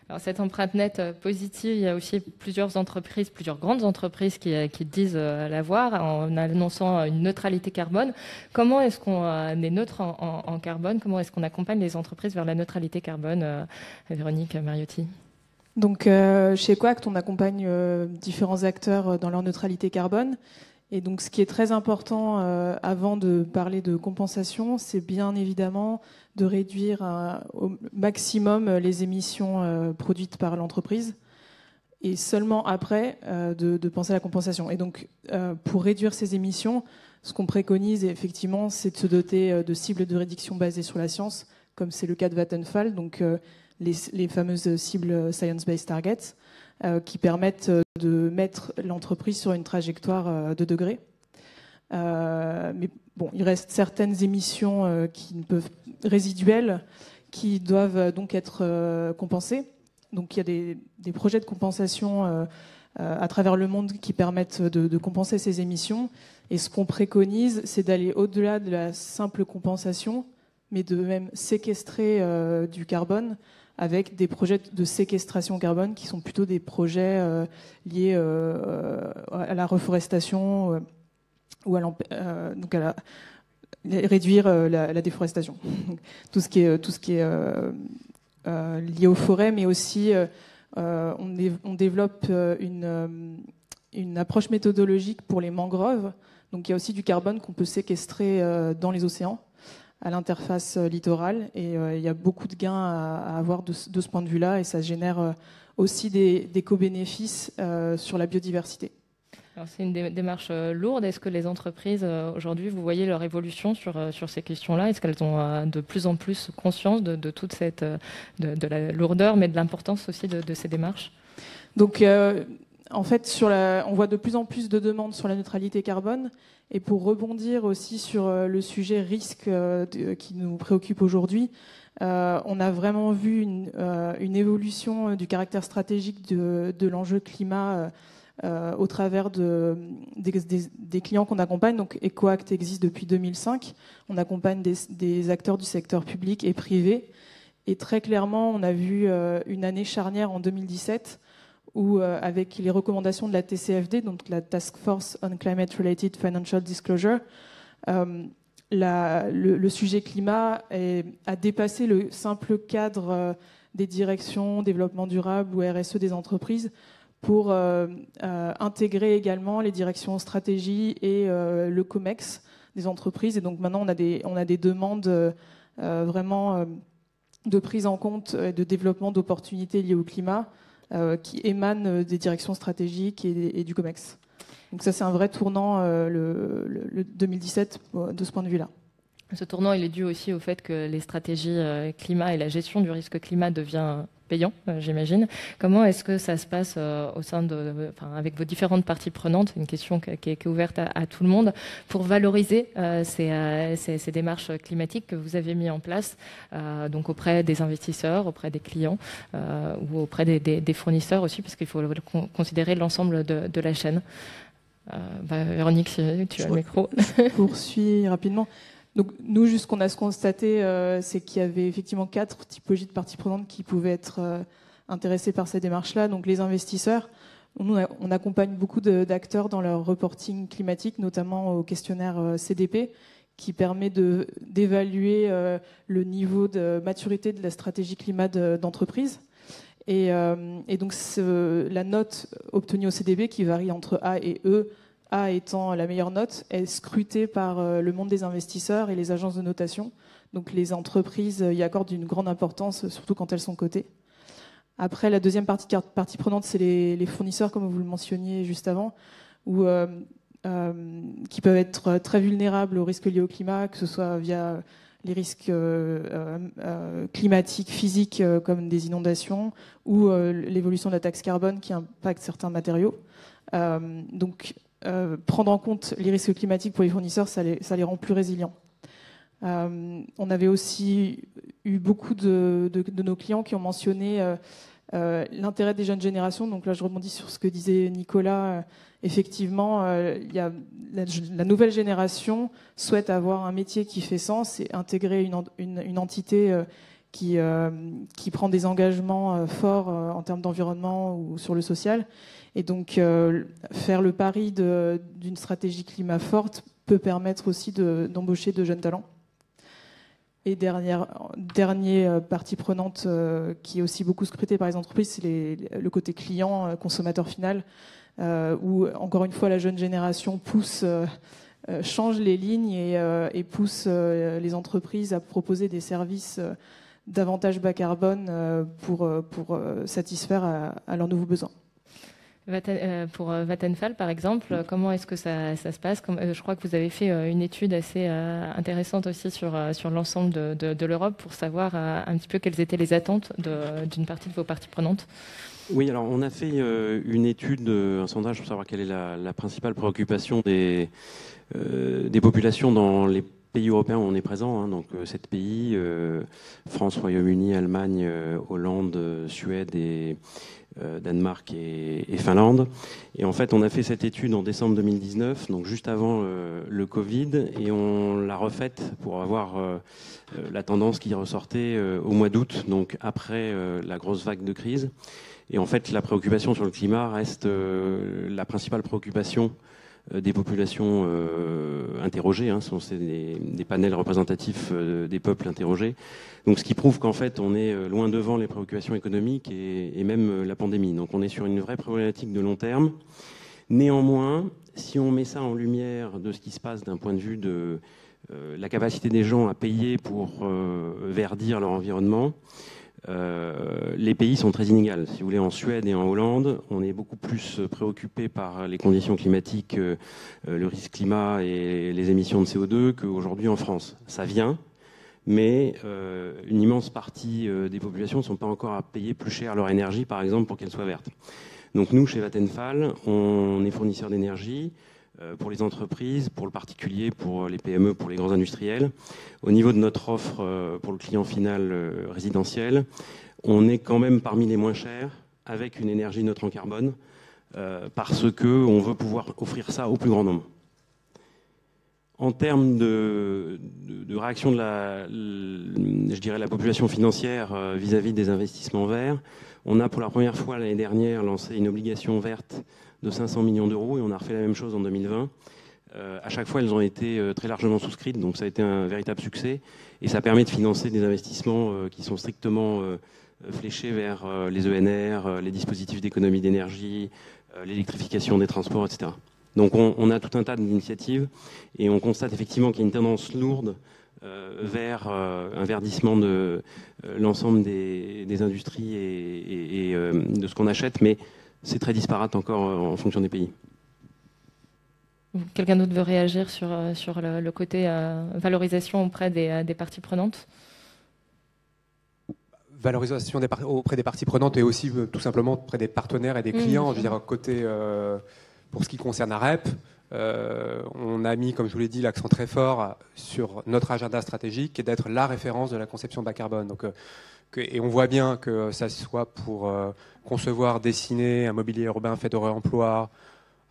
Alors, cette empreinte nette positive, il y a aussi plusieurs grandes entreprises qui disent l'avoir en annonçant une neutralité carbone. Comment est-ce qu'on est neutre en carbone? Comment est-ce qu'on accompagne les entreprises vers la neutralité carbone? Véronique Mariotti. Donc, chez Ecoact, on accompagne différents acteurs dans leur neutralité carbone. Et donc, ce qui est très important avant de parler de compensation, c'est bien évidemment de réduire au maximum les émissions produites par l'entreprise et seulement après de penser à la compensation. Et donc, pour réduire ces émissions, ce qu'on préconise effectivement, c'est de se doter de cibles de réduction basées sur la science, comme c'est le cas de Vattenfall, donc les fameuses cibles Science-Based Targets, qui permettent de mettre l'entreprise sur une trajectoire de degrés. Mais bon, il reste certaines émissions résiduelles qui doivent donc être compensées. Donc il y a des projets de compensation à travers le monde qui permettent de compenser ces émissions. Et ce qu'on préconise, c'est d'aller au-delà de la simple compensation, mais de même séquestrer du carbone avec des projets de séquestration carbone qui sont plutôt des projets liés à la reforestation ou à réduire la déforestation. Tout ce qui est lié aux forêts, mais aussi on développe une approche méthodologique pour les mangroves. Donc il y a aussi du carbone qu'on peut séquestrer dans les océans, à l'interface littorale, et il y a beaucoup de gains à avoir de ce point de vue-là, et ça génère aussi des co-bénéfices sur la biodiversité. Alors c'est une démarche lourde. Est-ce que les entreprises, aujourd'hui, vous voyez leur évolution sur ces questions-là? Est-ce qu'elles ont de plus en plus conscience de toute cette de la lourdeur, mais de l'importance aussi de ces démarches? Donc, en fait, on voit de plus en plus de demandes sur la neutralité carbone. Et pour rebondir aussi sur le sujet risque qui nous préoccupe aujourd'hui, on a vraiment vu une évolution du caractère stratégique de l'enjeu climat au travers des clients qu'on accompagne. Donc Ecoact existe depuis 2005. On accompagne des acteurs du secteur public et privé. Et très clairement, on a vu une année charnière en 2017 où, avec les recommandations de la TCFD, donc la Task Force on Climate-Related Financial Disclosure, le sujet climat a dépassé le simple cadre des directions développement durable ou RSE des entreprises pour intégrer également les directions stratégie et le COMEX des entreprises. Et donc maintenant, on a des demandes vraiment de prise en compte et de développement d'opportunités liées au climat qui émanent des directions stratégiques et du COMEX. Donc ça, c'est un vrai tournant, le 2017, de ce point de vue-là. Ce tournant, il est dû aussi au fait que les stratégies climat et la gestion du risque climat devient payant, j'imagine. Comment est-ce que ça se passe au sein avec vos différentes parties prenantes, une question qui est ouverte à tout le monde, pour valoriser ces démarches climatiques que vous avez mis en place, donc auprès des investisseurs, auprès des clients ou auprès des fournisseurs aussi, parce qu'il faut considérer l'ensemble de la chaîne. Véronique, si tu as le micro. Je poursuis rapidement. Donc nous, juste ce qu'on a constaté, c'est qu'il y avait effectivement 4 typologies de parties prenantes qui pouvaient être intéressées par ces démarches-là. Donc les investisseurs, on accompagne beaucoup d'acteurs dans leur reporting climatique, notamment au questionnaire CDP, qui permet d'évaluer le niveau de maturité de la stratégie climat d'entreprise. Et donc la note obtenue au CDP, qui varie entre A et E, A étant la meilleure note, est scrutée par le monde des investisseurs et les agences de notation. Donc les entreprises y accordent une grande importance, surtout quand elles sont cotées. Après, la deuxième partie prenante, c'est les fournisseurs, comme vous le mentionniez juste avant, qui peuvent être très vulnérables aux risques liés au climat, que ce soit via les risques climatiques, physiques, comme des inondations, ou l'évolution de la taxe carbone qui impacte certains matériaux. Donc, prendre en compte les risques climatiques pour les fournisseurs, ça les rend plus résilients. On avait aussi eu beaucoup de nos clients qui ont mentionné l'intérêt des jeunes générations. Donc là, je rebondis sur ce que disait Nicolas. Effectivement, la nouvelle génération souhaite avoir un métier qui fait sens et intégrer une entité qui prend des engagements forts en termes d'environnement ou sur le social. Et donc, faire le pari d'une stratégie climat forte peut permettre aussi d'embaucher de jeunes talents. Et dernière partie prenante qui est aussi beaucoup scrutée par les entreprises, c'est le côté client, consommateur final, où, encore une fois, la jeune génération change les lignes et pousse les entreprises à proposer des services davantage bas carbone pour satisfaire à leurs nouveaux besoins. Pour Vattenfall, par exemple, comment est-ce que ça se passe ? Je crois que vous avez fait une étude assez intéressante aussi sur l'ensemble de l'Europe pour savoir un petit peu quelles étaient les attentes d'une partie de vos parties prenantes. Oui, alors on a fait une étude, un sondage pour savoir quelle est la principale préoccupation des populations dans les pays européens où on est présent, donc 7 pays, France, Royaume-Uni, Allemagne, Hollande, Suède et Danemark et Finlande. Et en fait, on a fait cette étude en décembre 2019, donc juste avant le Covid, et on l'a refaite pour avoir la tendance qui ressortait au mois d'août, donc après la grosse vague de crise. Et en fait, la préoccupation sur le climat reste la principale préoccupation des populations interrogées, c'est des panels représentatifs des peuples interrogés. Donc, ce qui prouve qu'en fait, on est loin devant les préoccupations économiques et même la pandémie. Donc, on est sur une vraie problématique de long terme. Néanmoins, si on met ça en lumière de ce qui se passe d'un point de vue de la capacité des gens à payer pour verdir leur environnement, les pays sont très inégaux. Si vous voulez, en Suède et en Hollande, on est beaucoup plus préoccupé par les conditions climatiques, le risque climat et les émissions de CO2 qu'aujourd'hui en France. Ça vient, mais une immense partie des populations ne sont pas encore à payer plus cher leur énergie, par exemple, pour qu'elle soit verte. Donc nous, chez Vattenfall, on est fournisseur d'énergie pour les entreprises, pour le particulier, pour les PME, pour les grands industriels. Au niveau de notre offre pour le client final résidentiel, on est quand même parmi les moins chers, avec une énergie neutre en carbone, parce qu'on veut pouvoir offrir ça au plus grand nombre. En termes de réaction de je dirais la population financière vis-à-vis des investissements verts, on a pour la première fois l'année dernière lancé une obligation verte de 500 millions d'euros et on a refait la même chose en 2020. À chaque fois, elles ont été très largement souscrites, donc ça a été un véritable succès. Et ça permet de financer des investissements qui sont strictement fléchés vers les ENR, les dispositifs d'économie d'énergie, l'électrification des transports, etc. Donc on a tout un tas d'initiatives et on constate effectivement qu'il y a une tendance lourde vers un verdissement de l'ensemble des industries et de ce qu'on achète, mais c'est très disparate encore en fonction des pays. Quelqu'un d'autre veut réagir sur le côté valorisation auprès des parties prenantes ? Valorisation auprès des parties prenantes et aussi tout simplement auprès des partenaires et des clients. Je veux dire, côté, pour ce qui concerne AREP, on a mis, comme je vous l'ai dit, l'accent très fort sur notre agenda stratégique qui est d'être la référence de la conception bas carbone. Donc, et on voit bien que ça soit pour concevoir, dessiner un mobilier urbain fait de réemploi,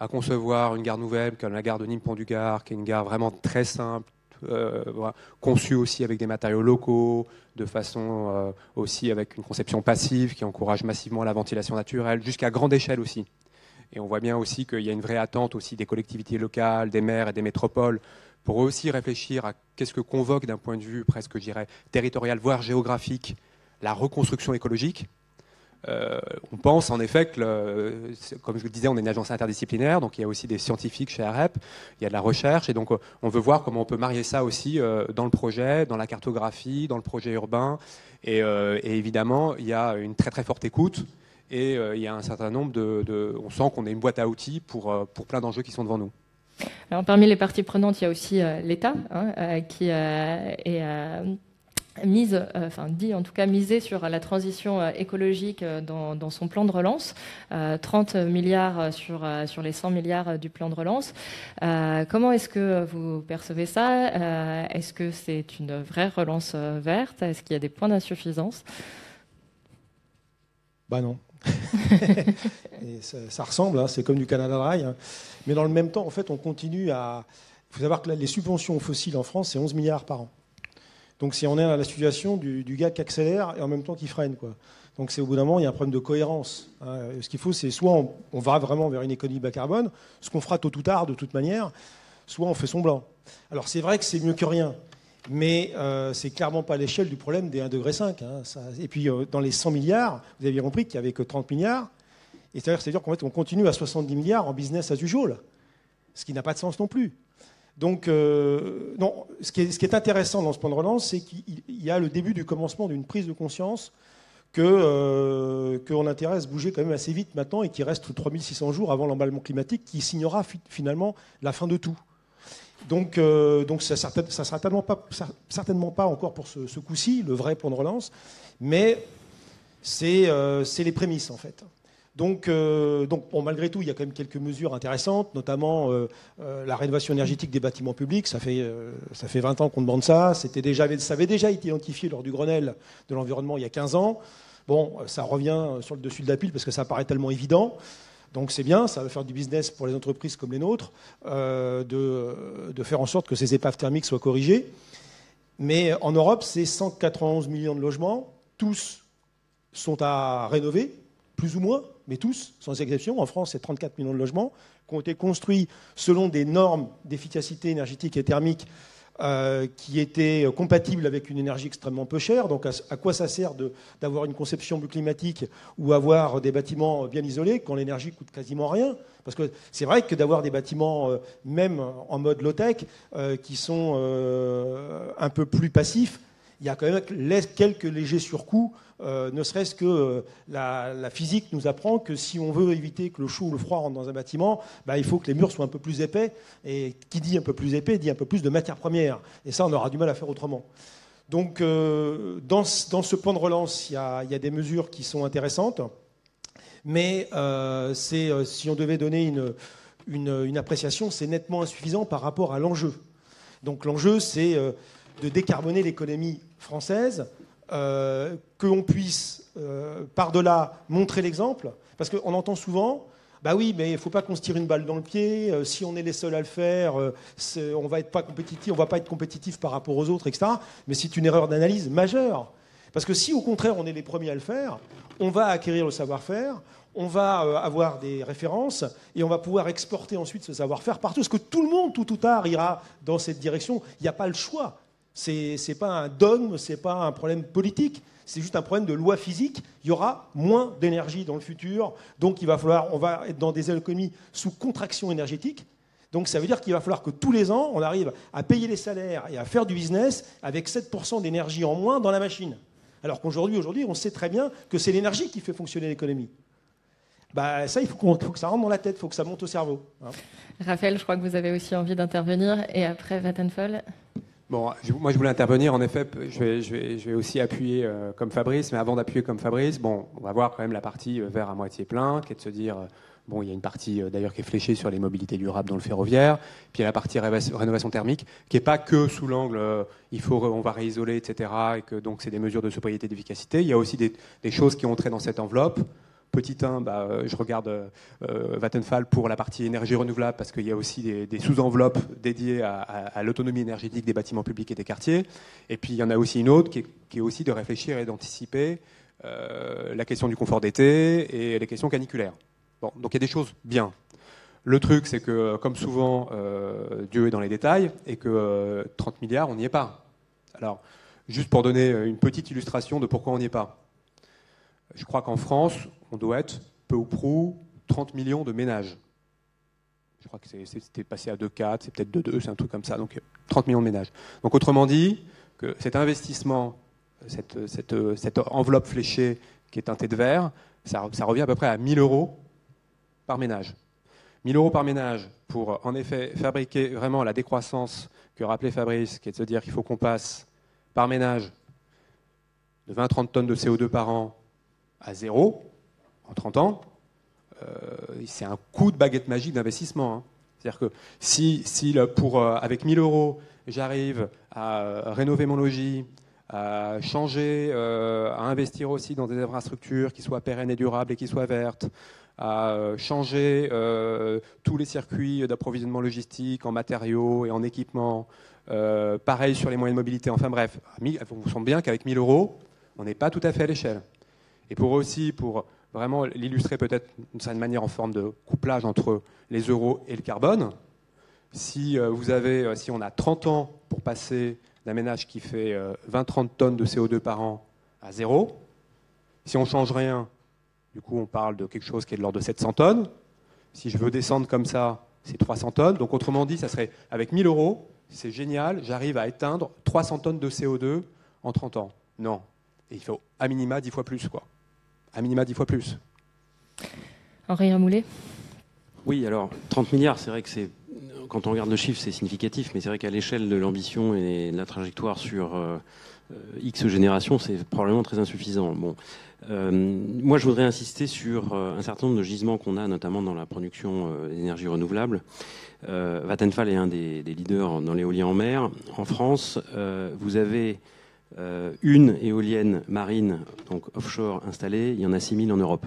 à concevoir une gare nouvelle comme la gare de Nîmes-Pont-du-Gard, qui est une gare vraiment très simple, conçue aussi avec des matériaux locaux, de façon aussi avec une conception passive qui encourage massivement la ventilation naturelle, jusqu'à grande échelle aussi. Et on voit bien aussi qu'il y a une vraie attente aussi des collectivités locales, des maires et des métropoles pour aussi réfléchir à qu'est-ce que convoque d'un point de vue presque, je dirais, territorial, voire géographique, la reconstruction écologique. On pense en effet que, comme je le disais, on est une agence interdisciplinaire, donc il y a aussi des scientifiques chez AREP, il y a de la recherche, et donc on veut voir comment on peut marier ça aussi dans le projet, dans la cartographie, dans le projet urbain, et évidemment, il y a une très très forte écoute, et il y a un certain nombre on sent qu'on a une boîte à outils pour plein d'enjeux qui sont devant nous. Alors, parmi les parties prenantes, il y a aussi l'État, qui est dit en tout cas miser sur la transition écologique dans son plan de relance, 30 milliards sur les 100 milliards du plan de relance. Comment est-ce que vous percevez ça ? Est-ce que c'est une vraie relance verte ? Est-ce qu'il y a des points d'insuffisance ? Bah non. Et ça ressemble, c'est comme du Canada Dry. Mais dans le même temps, en fait, on continue à... Il faut savoir que les subventions fossiles en France, c'est 11 milliards par an. Donc si on est à la situation du gars qui accélère et en même temps qui freine, quoi. Donc c'est au bout d'un moment, il y a un problème de cohérence. Ce qu'il faut, c'est soit on va vraiment vers une économie bas carbone, ce qu'on fera tôt ou tard de toute manière, soit on fait semblant. Alors c'est vrai que c'est mieux que rien, mais c'est clairement pas à l'échelle du problème des 1,5 degré. Et puis dans les 100 milliards, vous avez compris qu'il n'y avait que 30 milliards. Et c'est-à-dire qu'en fait, on continue à 70 milliards en business as usual, ce qui n'a pas de sens non plus. Donc, non, ce qui est intéressant dans ce plan de relance, c'est qu'il y a le début du commencement d'une prise de conscience qu'on a intérêt à se bouger quand même assez vite maintenant et qu'il reste 3600 jours avant l'emballement climatique qui signera finalement la fin de tout. Donc ça ne sera certainement pas encore pour ce coup-ci le vrai plan de relance, mais c'est les prémices en fait. Donc bon, malgré tout, il y a quand même quelques mesures intéressantes, notamment la rénovation énergétique des bâtiments publics. Ça fait 20 ans qu'on demande ça. Ça avait déjà été identifié lors du Grenelle de l'environnement il y a 15 ans. Bon, ça revient sur le dessus de la pile parce que ça paraît tellement évident. Donc c'est bien, ça va faire du business pour les entreprises comme les nôtres, de faire en sorte que ces épaves thermiques soient corrigées. Mais en Europe, c'est 191 millions de logements. Tous sont à rénover, plus ou moins, mais tous, sans exception. En France, c'est 34 millions de logements qui ont été construits selon des normes d'efficacité énergétique et thermique qui étaient compatibles avec une énergie extrêmement peu chère. Donc à quoi ça sert d'avoir une conception climatique ou avoir des bâtiments bien isolés quand l'énergie coûte quasiment rien ? Parce que c'est vrai que d'avoir des bâtiments, même en mode low-tech, qui sont un peu plus passifs, il y a quand même quelques légers surcoûts, ne serait-ce que la physique nous apprend que si on veut éviter que le chaud ou le froid rentre dans un bâtiment, il faut que les murs soient un peu plus épais. Et qui dit un peu plus épais, dit un peu plus de matières premières. Et ça, on aura du mal à faire autrement. Donc, dans ce plan de relance, il y a des mesures qui sont intéressantes. Mais si on devait donner une appréciation, c'est nettement insuffisant par rapport à l'enjeu. Donc, l'enjeu, c'est de décarboner l'économie française, qu'on puisse, par-delà, montrer l'exemple. Parce qu'on entend souvent, Bah oui, mais il ne faut pas qu'on se tire une balle dans le pied. Si on est les seuls à le faire, on va être pas compétitif, on va pas être compétitif par rapport aux autres, etc. Mais c'est une erreur d'analyse majeure. Parce que si au contraire on est les premiers à le faire, on va acquérir le savoir-faire, on va avoir des références et on va pouvoir exporter ensuite ce savoir-faire partout. Parce que tout le monde, tôt ou tard, ira dans cette direction. Il n'y a pas le choix. C'est pas un dogme, c'est pas un problème politique. C'est juste un problème de loi physique. Il y aura moins d'énergie dans le futur. Donc on va être dans des économies sous contraction énergétique. Donc ça veut dire qu'il va falloir que tous les ans, on arrive à payer les salaires et à faire du business avec 7% d'énergie en moins dans la machine. Alors qu'aujourd'hui, on sait très bien que c'est l'énergie qui fait fonctionner l'économie. Bah, ça, il faut que ça rentre dans la tête, il faut que ça monte au cerveau. Hein. Raphaël, je crois que vous avez aussi envie d'intervenir. Et après, Vattenfall. Bon, moi je voulais intervenir, en effet, je vais aussi appuyer comme Fabrice, mais avant d'appuyer comme Fabrice, bon, on va voir quand même la partie verre à moitié plein, qui est de se dire, bon, il y a une partie d'ailleurs qui est fléchée sur les mobilités durables dans le ferroviaire, puis il y a la partie rénovation thermique, qui n'est pas que sous l'angle, on va réisoler, etc., et que donc c'est des mesures de sobriété et d'efficacité, il y a aussi des choses qui ont entré dans cette enveloppe. Petit 1, je regarde Vattenfall pour la partie énergie renouvelable parce qu'il y a aussi des sous-enveloppes dédiées à l'autonomie énergétique des bâtiments publics et des quartiers. Et puis il y en a aussi une autre qui est aussi de réfléchir et d'anticiper la question du confort d'été et les questions caniculaires. Bon, donc il y a des choses bien. Le truc, c'est que comme souvent, Dieu est dans les détails et que 30 milliards, on n'y est pas. Alors, juste pour donner une petite illustration de pourquoi on n'y est pas. Je crois qu'en France, on doit être peu ou prou 30 millions de ménages. Je crois que c'était passé à 2,4, c'est peut-être 2,2, c'est un truc comme ça. Donc 30 millions de ménages. Donc autrement dit, que cet investissement, cette enveloppe fléchée qui est teintée de vert, ça revient à peu près à 1 000 € par ménage. 1 000 € par ménage pour en effet fabriquer vraiment la décroissance que rappelait Fabrice, qui est de se dire qu'il faut qu'on passe par ménage de 20-30 tonnes de CO2 par an à 0 en 30 ans, c'est un coup de baguette magique d'investissement. Hein. C'est-à-dire que si avec 1 000 €, j'arrive à rénover mon logis, à changer, à investir aussi dans des infrastructures qui soient pérennes et durables et qui soient vertes, à changer tous les circuits d'approvisionnement logistique en matériaux et en équipements, pareil sur les moyens de mobilité, enfin bref, on sent bien qu'avec 1 000 €, on n'est pas tout à fait à l'échelle. Et pour vraiment l'illustrer peut-être d'une certaine manière en forme de couplage entre les euros et le carbone, si on a 30 ans pour passer d'un ménage qui fait 20-30 tonnes de CO2 par an à 0, si on ne change rien, du coup on parle de quelque chose qui est de l'ordre de 700 tonnes. Si je veux descendre comme ça, c'est 300 tonnes. Donc autrement dit, ça serait avec 1 000 €, c'est génial, j'arrive à éteindre 300 tonnes de CO2 en 30 ans. Non. Et il faut à minima 10 fois plus, quoi. À minima 10 fois plus. Henri Ramoulet. Oui, alors 30 milliards, c'est vrai que quand on regarde le chiffre, c'est significatif, mais c'est vrai qu'à l'échelle de l'ambition et de la trajectoire sur X générations, c'est probablement très insuffisant. Bon, moi, je voudrais insister sur un certain nombre de gisements qu'on a, notamment dans la production d'énergie renouvelable. Vattenfall est un des leaders dans l'éolien en mer. En France, vous avez une éolienne marine, donc offshore, installée. Il y en a 6 000 en Europe.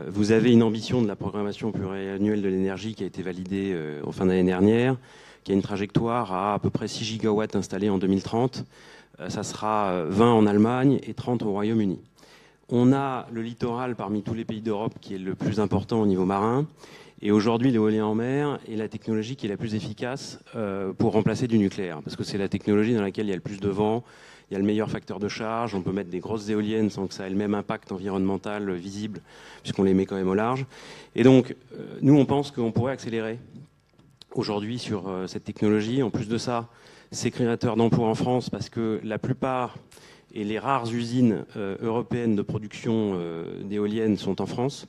Vous avez une ambition de la programmation pluriannuelle de l'énergie qui a été validée en fin d'année dernière, qui a une trajectoire à peu près 6 gigawatts installés en 2030. Ça sera 20 en Allemagne et 30 au Royaume-Uni. On a le littoral parmi tous les pays d'Europe qui est le plus important au niveau marin. Et aujourd'hui, l'éolien en mer est la technologie qui est la plus efficace pour remplacer du nucléaire. Parce que c'est la technologie dans laquelle il y a le plus de vent, il y a le meilleur facteur de charge, on peut mettre des grosses éoliennes sans que ça ait le même impact environnemental visible, puisqu'on les met quand même au large. Et donc, nous, on pense qu'on pourrait accélérer aujourd'hui sur cette technologie. En plus de ça, c'est créateur d'emplois en France, parce que la plupart et les rares usines européennes de production d'éoliennes sont en France,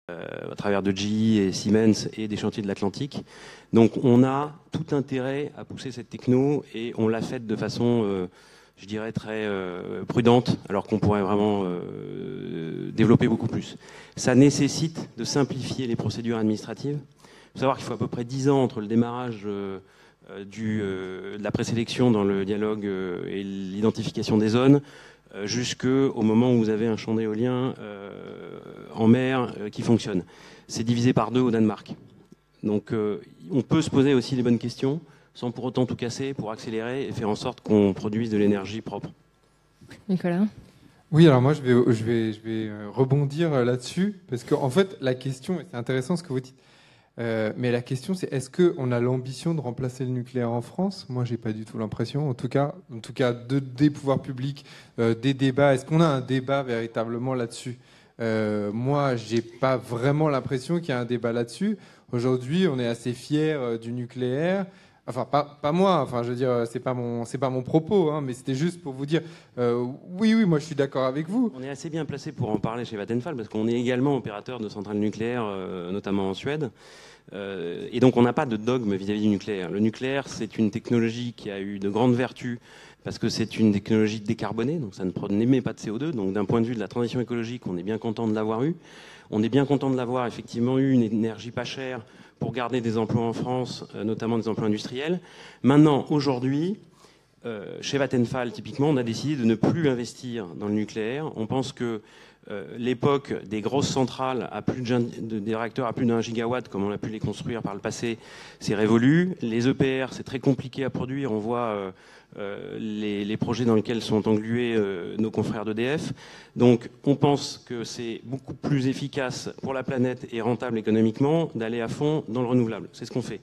à travers de GE et Siemens et des chantiers de l'Atlantique. Donc on a tout intérêt à pousser cette techno et on l'a faite de façon, je dirais, très prudente, alors qu'on pourrait vraiment développer beaucoup plus. Ça nécessite de simplifier les procédures administratives. Il faut savoir qu'il faut à peu près 10 ans entre le démarrage de la présélection dans le dialogue et l'identification des zones, jusqu'au moment où vous avez un champ d'éolien en mer qui fonctionne. C'est divisé par 2 au Danemark. Donc on peut se poser aussi les bonnes questions sans pour autant tout casser pour accélérer et faire en sorte qu'on produise de l'énergie propre. Nicolas ? Oui, alors moi je vais rebondir là-dessus parce qu'en fait la question, et c'est intéressant ce que vous dites, mais la question c'est est-ce qu'on a l'ambition de remplacer le nucléaire en France ? Moi j'ai pas du tout l'impression, en tout cas des pouvoirs publics, des débats. Est-ce qu'on a un débat véritablement là-dessus ? Moi j'ai pas vraiment l'impression qu'il y a un débat là-dessus. Aujourd'hui on est assez fiers du nucléaire. Enfin, pas moi. Enfin, je veux dire, c'est pas mon propos, hein, mais c'était juste pour vous dire, oui, moi, je suis d'accord avec vous. On est assez bien placé pour en parler chez Vattenfall parce qu'on est également opérateur de centrales nucléaires, notamment en Suède. Et donc, on n'a pas de dogme vis-à-vis du nucléaire. Le nucléaire, c'est une technologie qui a eu de grandes vertus parce que c'est une technologie décarbonée, donc ça n'émet pas de CO2. Donc, d'un point de vue de la transition écologique, on est bien content de l'avoir eu. On est bien content de l'avoir effectivement eu, une énergie pas chère pour garder des emplois en France, notamment des emplois industriels. Maintenant, aujourd'hui, chez Vattenfall, typiquement, on a décidé de ne plus investir dans le nucléaire. On pense que l'époque des grosses centrales des réacteurs à plus d'1 gigawatt, comme on a pu les construire par le passé, c'est révolu. Les EPR, c'est très compliqué à produire. On voit les projets dans lesquels sont englués nos confrères d'EDF. Donc on pense que c'est beaucoup plus efficace pour la planète et rentable économiquement d'aller à fond dans le renouvelable. C'est ce qu'on fait.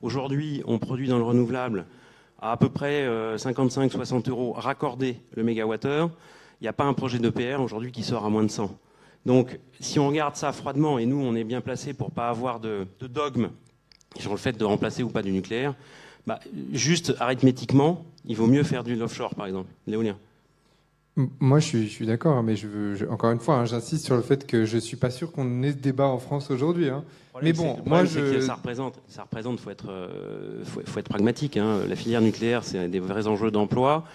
Aujourd'hui, on produit dans le renouvelable à peu près 55-60 euros raccordé le mégawattheure. Il n'y a pas un projet d'EPR aujourd'hui qui sort à moins de 100. Donc si on regarde ça froidement, et nous on est bien placé pour ne pas avoir de dogme sur le fait de remplacer ou pas du nucléaire, juste arithmétiquement, il vaut mieux faire de l'offshore, par exemple, l'éolien. Moi, je suis d'accord, mais encore une fois, hein, j'insiste sur le fait que je suis pas sûr qu'on ait ce débat en France aujourd'hui. Hein. Mais bon, ça représente, faut être pragmatique. Hein. La filière nucléaire, c'est des vrais enjeux d'emploi.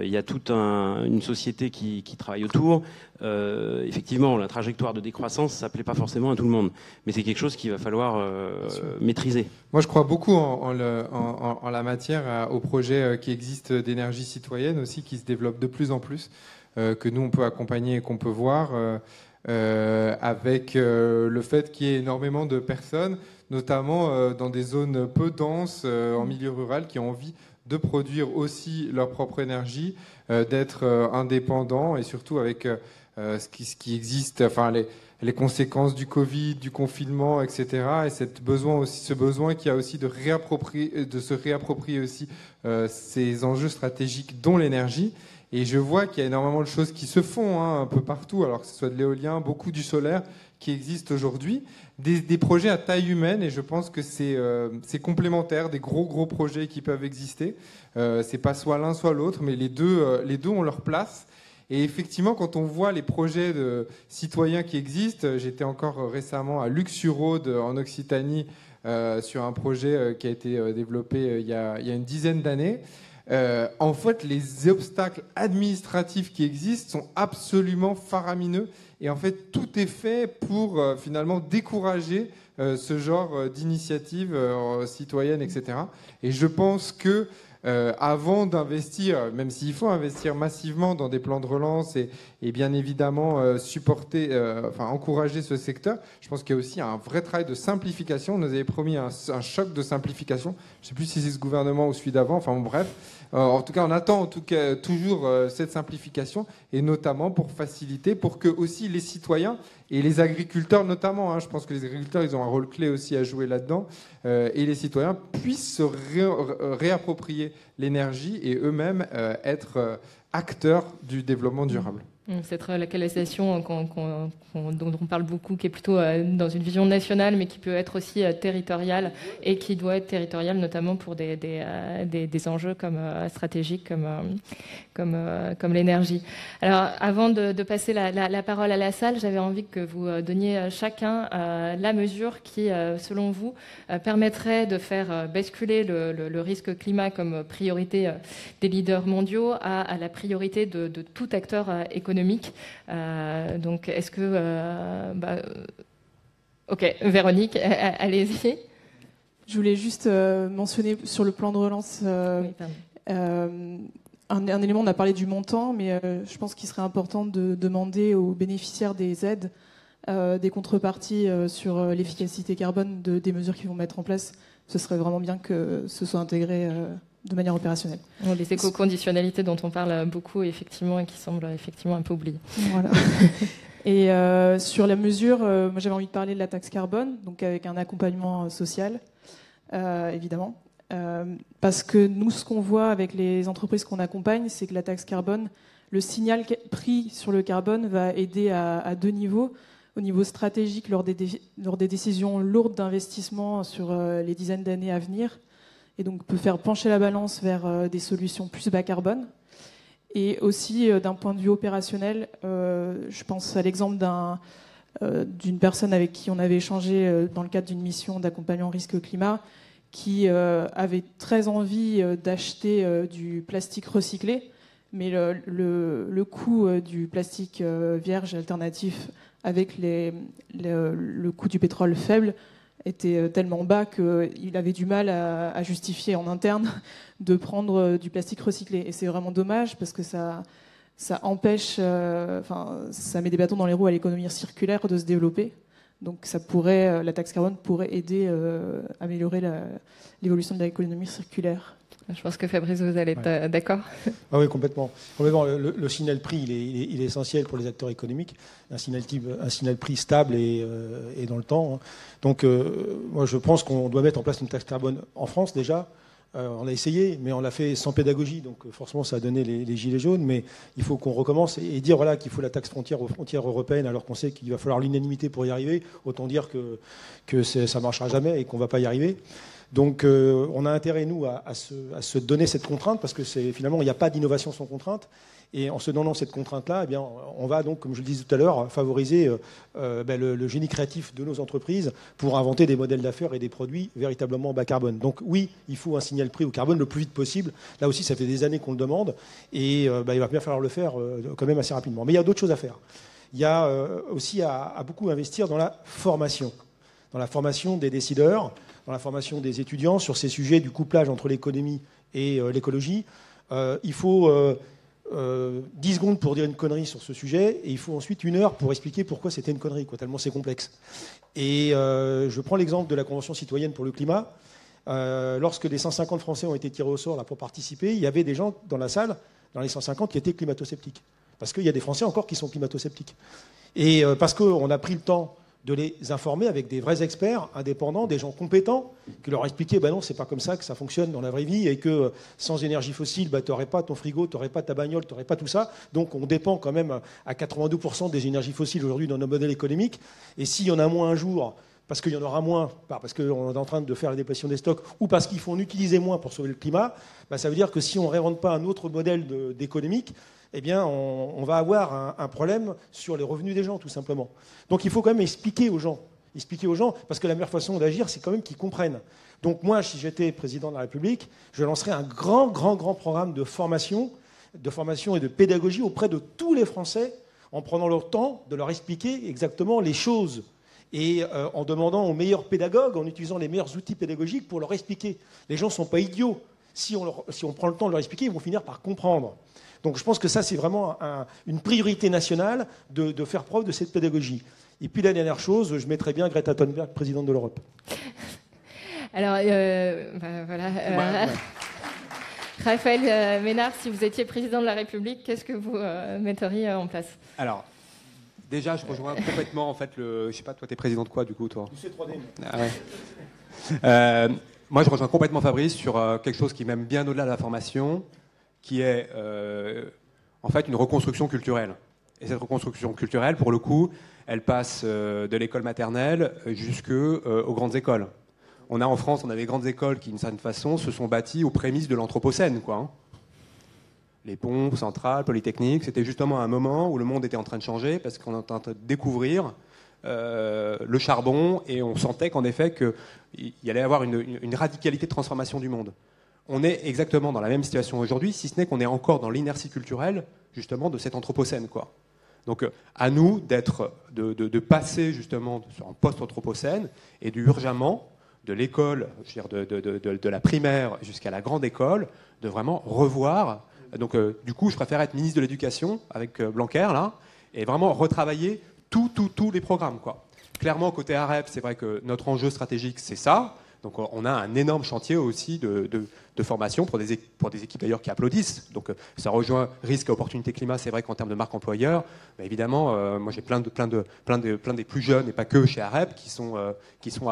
Il y a toute une société qui travaille autour. Effectivement, la trajectoire de décroissance, ça plaît pas forcément à tout le monde, mais c'est quelque chose qu'il va falloir maîtriser. Moi, je crois beaucoup en la matière aux projets qui existent d'énergie citoyenne aussi, qui se développent de plus en plus, que nous on peut accompagner et qu'on peut voir. Avec le fait qu'il y ait énormément de personnes, notamment dans des zones peu denses, en milieu rural, qui ont envie de produire aussi leur propre énergie, d'être indépendants et surtout avec ce qui existe, enfin les conséquences du Covid, du confinement, etc. Et ce besoin qu'il y a aussi de se réapproprier aussi ces enjeux stratégiques, dont l'énergie. Et je vois qu'il y a énormément de choses qui se font un peu partout, alors que ce soit de l'éolien, beaucoup du solaire qui existe aujourd'hui, des projets à taille humaine, et je pense que c'est complémentaire, des gros projets qui peuvent exister. C'est pas soit l'un soit l'autre, mais les deux ont leur place. Et effectivement, quand on voit les projets de citoyens qui existent, j'étais encore récemment à Lux-sur-Aude en Occitanie sur un projet qui a été développé il y a une dizaine d'années. En fait, les obstacles administratifs qui existent sont absolument faramineux. Et en fait, tout est fait pour finalement décourager ce genre d'initiatives citoyennes, etc. Et je pense que avant d'investir, même s'il faut investir massivement dans des plans de relance et bien évidemment encourager ce secteur, je pense qu'il y a aussi un vrai travail de simplification. On nous avait promis un choc de simplification. Je ne sais plus si c'est ce gouvernement ou celui d'avant. Enfin bon, bref. En tout cas, on attend toujours cette simplification, et notamment pour faciliter, pour que aussi les citoyens et les agriculteurs notamment, je pense que les agriculteurs, ils ont un rôle clé aussi à jouer là-dedans, et les citoyens puissent se réapproprier l'énergie et eux-mêmes être acteurs du développement durable. Cette relocalisation dont on parle beaucoup, qui est plutôt dans une vision nationale, mais qui peut être aussi territoriale, et qui doit être territoriale notamment pour des enjeux stratégiques comme l'énergie. Alors, avant de passer la parole à la salle, j'avais envie que vous donniez chacun la mesure qui, selon vous, permettrait de faire basculer le risque climat comme priorité des leaders mondiaux à la priorité de tout acteur économique. Donc, est-ce que... Ok, Véronique, allez-y. Je voulais juste mentionner sur le plan de relance un élément. On a parlé du montant, mais je pense qu'il serait important de demander aux bénéficiaires des aides des contreparties sur l'efficacité carbone des mesures qu'ils vont mettre en place, ce serait vraiment bien que ce soit intégré de manière opérationnelle. Les éco-conditionnalités dont on parle beaucoup, effectivement, et qui semblent effectivement un peu oubliées. Voilà. Et sur la mesure, moi j'avais envie de parler de la taxe carbone, donc avec un accompagnement social, évidemment. Parce que nous, ce qu'on voit avec les entreprises qu'on accompagne, c'est que la taxe carbone, le signal prix sur le carbone va aider à deux niveaux. Au niveau stratégique, lors des décisions lourdes d'investissement sur les dizaines d'années à venir, et donc peut faire pencher la balance vers des solutions plus bas carbone. Et aussi, d'un point de vue opérationnel, je pense à l'exemple d'une personne avec qui on avait échangé dans le cadre d'une mission d'accompagnement risque climat, qui avait très envie d'acheter du plastique recyclé, mais le coût du plastique vierge alternatif avec le coût du pétrole faible était tellement bas qu'il avait du mal à justifier en interne de prendre du plastique recyclé. Et c'est vraiment dommage parce que ça empêche, ça met des bâtons dans les roues à l'économie circulaire de se développer. Donc la taxe carbone pourrait aider à améliorer l'évolution de l'économie circulaire. Je pense que Fabrice, vous allez être d'accord. Ah oui, complètement. Le signal prix, il est essentiel pour les acteurs économiques. Un signal prix stable et dans le temps. Donc, moi, je pense qu'on doit mettre en place une taxe carbone en France déjà. On a essayé, mais on l'a fait sans pédagogie. Donc, forcément, ça a donné les gilets jaunes. Mais il faut qu'on recommence et dire qu'il faut la taxe frontière aux frontières européennes, alors qu'on sait qu'il va falloir l'unanimité pour y arriver. Autant dire que ça ne marchera jamais et qu'on ne va pas y arriver. Donc on a intérêt, nous, à se donner cette contrainte, parce que finalement, il n'y a pas d'innovation sans contrainte. Et en se donnant cette contrainte-là, eh bien, on va donc, comme je le disais tout à l'heure, favoriser le génie créatif de nos entreprises pour inventer des modèles d'affaires et des produits véritablement bas carbone. Donc oui, il faut un signal prix au carbone le plus vite possible. Là aussi, ça fait des années qu'on le demande. Et il va bien falloir le faire quand même assez rapidement. Mais il y a d'autres choses à faire. Il y a aussi à beaucoup investir dans la formation des décideurs, dans la formation des étudiants sur ces sujets du couplage entre l'économie et l'écologie. Il faut 10 secondes pour dire une connerie sur ce sujet, et il faut ensuite 1 heure pour expliquer pourquoi c'était une connerie, tellement c'est complexe. Et je prends l'exemple de la Convention citoyenne pour le climat. Lorsque les 150 Français ont été tirés au sort pour participer, il y avait des gens dans la salle, dans les 150, qui étaient climato-sceptiques. Parce qu'il y a des Français encore qui sont climato-sceptiques. Et parce qu'on a pris le temps de les informer avec des vrais experts indépendants, des gens compétents, qui leur expliquaient non, c'est pas comme ça que ça fonctionne dans la vraie vie, et que sans énergie fossile, tu n'aurais pas ton frigo, tu n'aurais pas ta bagnole, tu n'aurais pas tout ça. Donc on dépend quand même à 82% des énergies fossiles aujourd'hui dans nos modèles économiques. Et s'il y en a moins un jour, parce qu'il y en aura moins, parce qu'on est en train de faire la déplétion des stocks, ou parce qu'il faut en utiliser moins pour sauver le climat, ça veut dire que si on ne réinvente pas un autre modèle d'économique, eh bien, on va avoir un problème sur les revenus des gens, tout simplement. Donc il faut quand même expliquer aux gens, parce que la meilleure façon d'agir, c'est quand même qu'ils comprennent. Donc moi, si j'étais président de la République, je lancerais un grand programme de formation et de pédagogie auprès de tous les Français, en prenant leur temps de leur expliquer exactement les choses, et en demandant aux meilleurs pédagogues, en utilisant les meilleurs outils pédagogiques pour leur expliquer. Les gens ne sont pas idiots. Si on prend le temps de leur expliquer, ils vont finir par comprendre. Donc je pense que ça, c'est vraiment une priorité nationale de faire preuve de cette pédagogie. Et puis la dernière chose, je mettrais bien Greta Thunberg, présidente de l'Europe. Alors, voilà. Raphaël Ménard, si vous étiez président de la République, qu'est-ce que vous metteriez en place ? Alors, déjà, je rejoins complètement, en fait, je sais pas, toi, t'es président de quoi, du coup, toi ? Du C3D. Ah ouais. Moi, je rejoins complètement Fabrice sur quelque chose qui est même bien au-delà de la formation, qui est en fait une reconstruction culturelle. Et cette reconstruction culturelle, pour le coup, elle passe de l'école maternelle jusqu'aux grandes écoles. En France, on a des grandes écoles qui, d'une certaine façon, se sont bâties aux prémices de l'Anthropocène, Les pompes, centrales, polytechniques, c'était justement un moment où le monde était en train de changer parce qu'on était en train de découvrir le charbon, et on sentait qu'en effet qu'il y allait y avoir une radicalité de transformation du monde. On est exactement dans la même situation aujourd'hui, si ce n'est qu'on est encore dans l'inertie culturelle, justement, de cet Anthropocène, Donc, à nous de passer justement sur un post-Anthropocène, et urgemment, de l'école, je veux dire de la primaire jusqu'à la grande école, de vraiment revoir. Donc, du coup, je préfère être ministre de l'Éducation avec Blanquer, là, et vraiment retravailler tous les programmes, quoi. Clairement, côté AREP, c'est vrai que notre enjeu stratégique, c'est ça. Donc on a un énorme chantier aussi de formation pour des équipes d'ailleurs qui applaudissent. Donc ça rejoint risque et opportunité climat. C'est vrai qu'en termes de marque employeur, bah, évidemment, moi j'ai plein des plus jeunes et pas que chez AREP qui sont à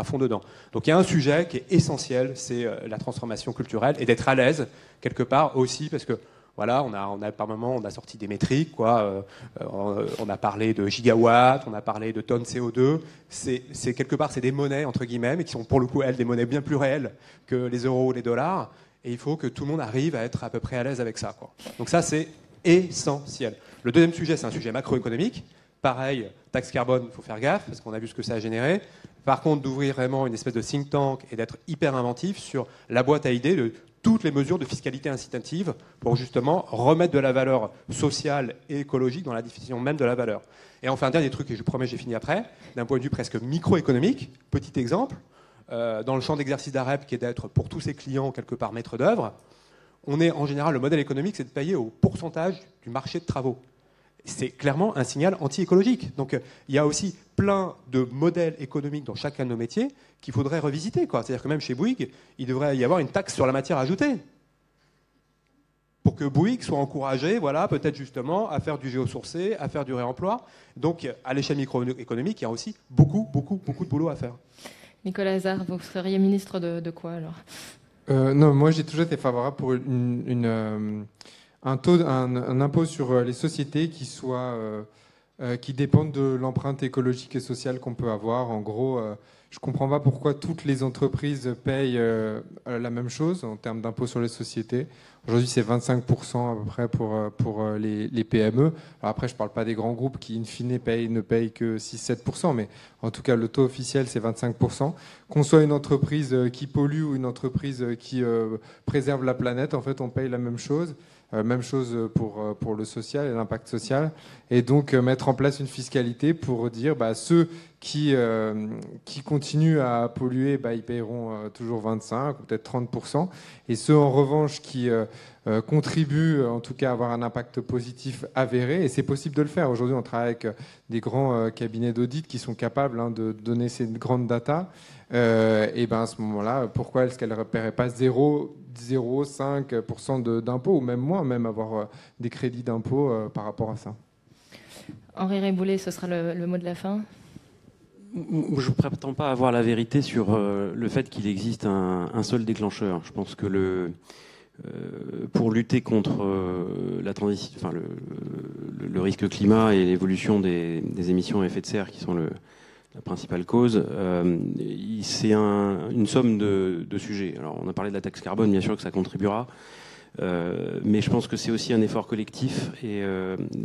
fond dedans. Donc il y a un sujet qui est essentiel, c'est la transformation culturelle et d'être à l'aise quelque part aussi parce que voilà, par moment, on a sorti des métriques, quoi. On a parlé de gigawatts, on a parlé de tonnes CO2. C'est quelque part, c'est des monnaies entre guillemets, mais qui sont pour le coup elles des monnaies bien plus réelles que les euros ou les dollars. Et il faut que tout le monde arrive à être à peu près à l'aise avec ça, quoi. Donc ça, c'est essentiel. Le deuxième sujet, c'est un sujet macroéconomique. Pareil, taxe carbone, il faut faire gaffe parce qu'on a vu ce que ça a généré. Par contre, d'ouvrir vraiment une espèce de think tank et d'être hyper inventif sur la boîte à idées de toutes les mesures de fiscalité incitative pour justement remettre de la valeur sociale et écologique dans la définition même de la valeur. Et enfin, un dernier truc, et je promets j'ai fini après, d'un point de vue presque microéconomique, petit exemple, dans le champ d'exercice d'AREP qui est d'être pour tous ses clients quelque part maître d'œuvre, on est en général, le modèle économique, c'est de payer au pourcentage du marché de travaux. C'est clairement un signal anti-écologique. Donc il y a aussi plein de modèles économiques dans chacun de nos métiers qu'il faudrait revisiter, quoi. C'est-à-dire que même chez Bouygues, il devrait y avoir une taxe sur la matière ajoutée pour que Bouygues soit encouragé, voilà, peut-être justement, à faire du géosourcé, à faire du réemploi. Donc à l'échelle microéconomique, il y a aussi beaucoup de boulot à faire. Nicolas Hazard, vous seriez ministre de quoi alors ? Non, moi j'ai toujours été favorable pour un impôt sur les sociétés qui dépendent de l'empreinte écologique et sociale qu'on peut avoir. En gros, je ne comprends pas pourquoi toutes les entreprises payent la même chose en termes d'impôt sur les sociétés. Aujourd'hui, c'est 25% à peu près pour les PME. Alors après, je ne parle pas des grands groupes qui, in fine, ne payent que 6-7%, mais en tout cas, le taux officiel, c'est 25%. Qu'on soit une entreprise qui pollue ou une entreprise qui préserve la planète, en fait, on paye la même chose. Même chose pour le social et l'impact social. Et donc, mettre en place une fiscalité pour dire ceux qui continuent à polluer, ils paieront toujours 25 ou peut-être 30%. Et ceux, en revanche, qui contribuent, en tout cas, à avoir un impact positif avéré, et c'est possible de le faire. Aujourd'hui, on travaille avec des grands cabinets d'audit qui sont capables de donner ces grandes datas. Et à ce moment-là, pourquoi est-ce qu'elle ne repérait pas 0,5% d'impôt, ou même moins, même avoir des crédits d'impôt par rapport à ça. Henri Riboulet, ce sera le mot de la fin. Je ne prétends pas avoir la vérité sur le fait qu'il existe un seul déclencheur. Je pense que pour lutter contre la transition, enfin le risque climat et l'évolution des émissions à effet de serre qui sont la principale cause, c'est une somme de sujets. Alors, on a parlé de la taxe carbone, bien sûr que ça contribuera, mais je pense que c'est aussi un effort collectif et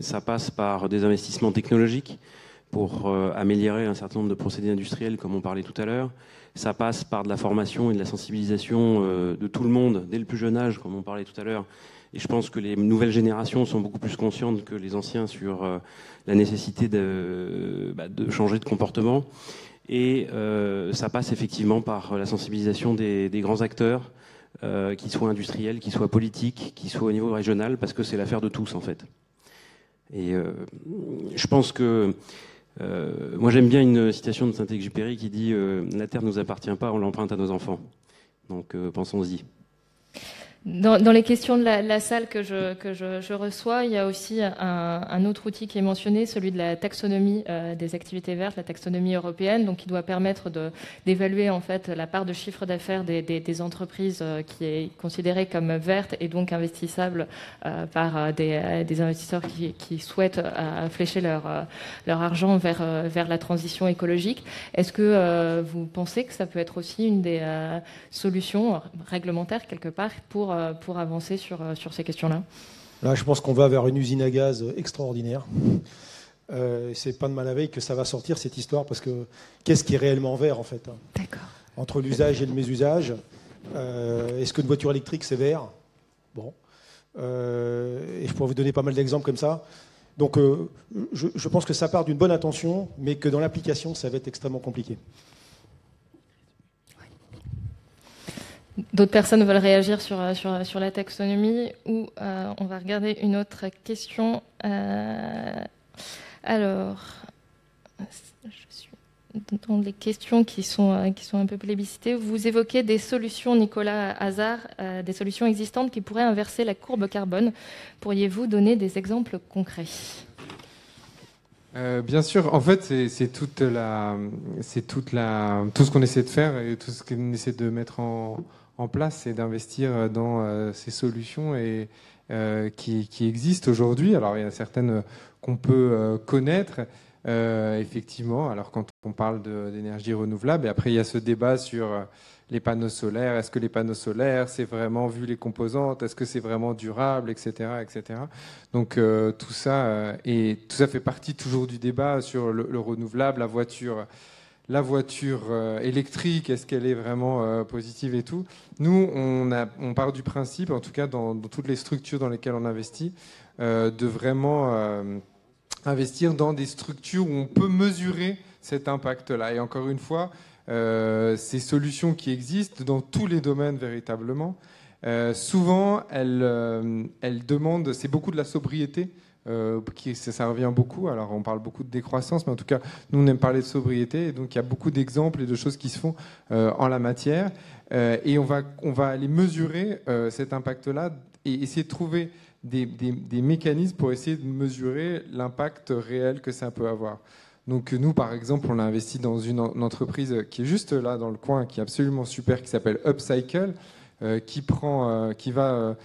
ça passe par des investissements technologiques pour améliorer un certain nombre de procédés industriels, comme on parlait tout à l'heure. Ça passe par de la formation et de la sensibilisation de tout le monde, dès le plus jeune âge, comme on parlait tout à l'heure. Et je pense que les nouvelles générations sont beaucoup plus conscientes que les anciens sur la nécessité de changer de comportement. Et ça passe effectivement par la sensibilisation des grands acteurs, qu'ils soient industriels, qu'ils soient politiques, qu'ils soient au niveau régional, parce que c'est l'affaire de tous en fait. Et je pense que moi j'aime bien une citation de Saint-Exupéry qui dit « La terre ne nous appartient pas, on l'emprunte à nos enfants ». Donc pensons-y. Dans les questions de la salle que je reçois, il y a aussi un autre outil qui est mentionné, celui de la taxonomie des activités vertes, la taxonomie européenne, donc qui doit permettre d'évaluer en fait la part de chiffre d'affaires des entreprises qui est considérée comme verte et donc investissable par des investisseurs qui souhaitent flécher leur argent vers la transition écologique. Est-ce que vous pensez que ça peut être aussi une des solutions réglementaires quelque part pour avancer sur ces questions-là? Là, je pense qu'on va vers une usine à gaz extraordinaire. C'est pas de mal à veille que ça va sortir, cette histoire, parce que qu'est-ce qui est réellement vert, en fait, hein, D'accord. entre l'usage et le mésusage. Est-ce qu'une voiture électrique, c'est vert? Bon. Et je pourrais vous donner pas mal d'exemples comme ça. Donc, je pense que ça part d'une bonne intention, mais que dans l'application, ça va être extrêmement compliqué. D'autres personnes veulent réagir sur la taxonomie ou on va regarder une autre question. Alors, je suis dans les questions qui sont un peu plébiscitées. Vous évoquez des solutions, Nicolas Hazard, des solutions existantes qui pourraient inverser la courbe carbone. Pourriez-vous donner des exemples concrets ? Bien sûr, en fait, c'est tout ce qu'on essaie de faire et tout ce qu'on essaie de mettre en place, c'est d'investir dans ces solutions et qui existent aujourd'hui. Alors, il y a certaines qu'on peut connaître, effectivement. Alors, quand on parle d'énergie renouvelable, et après, il y a ce débat sur les panneaux solaires. Est-ce que les panneaux solaires, c'est vraiment, vu les composantes, est-ce que c'est vraiment durable, etc., etc. Donc tout ça fait partie toujours du débat sur le renouvelable, la voiture électrique, est-ce qu'elle est vraiment positive et tout. Nous, on part du principe, en tout cas dans toutes les structures dans lesquelles on investit, de vraiment investir dans des structures où on peut mesurer cet impact-là. Et encore une fois, ces solutions qui existent dans tous les domaines véritablement. Souvent, elles demandent, c'est beaucoup de la sobriété, ça revient beaucoup. Alors, on parle beaucoup de décroissance, mais en tout cas, nous, on aime parler de sobriété. Et donc, il y a beaucoup d'exemples et de choses qui se font en la matière. Et on va aller mesurer cet impact-là et essayer de trouver des mécanismes pour essayer de mesurer l'impact réel que ça peut avoir. Donc nous, par exemple, on a investi dans une entreprise qui est juste là dans le coin, qui est absolument super, qui s'appelle Upcycle, qui va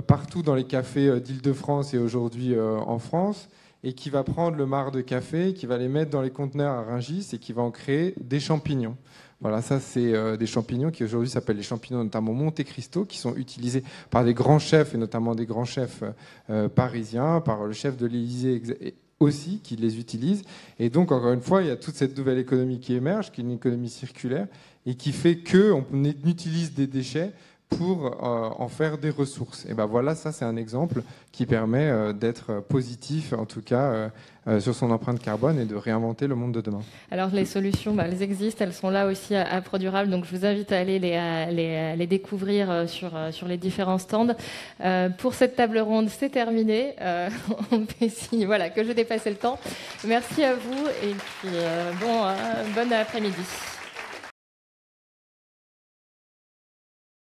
partout dans les cafés d'Île-de-France et aujourd'hui en France, et qui va prendre le marc de café, qui va les mettre dans les conteneurs à Rungis et qui va en créer des champignons. Voilà, ça c'est des champignons qui aujourd'hui s'appellent les champignons notamment Monte Cristo, qui sont utilisés par des grands chefs et notamment des grands chefs parisiens, par le chef de l'Élysée aussi qui les utilisent. Et donc, encore une fois, il y a toute cette nouvelle économie qui émerge, qui est une économie circulaire, et qui fait qu'on utilise des déchets pour en faire des ressources. Et ben voilà, ça c'est un exemple qui permet d'être positif, en tout cas, sur son empreinte carbone et de réinventer le monde de demain. Alors les solutions, elles existent, elles sont là aussi à ProDurable, donc je vous invite à aller les découvrir sur les différents stands. Pour cette table ronde, c'est terminé. On fait signe, voilà, que je dépassais le temps. Merci à vous et puis bon après-midi.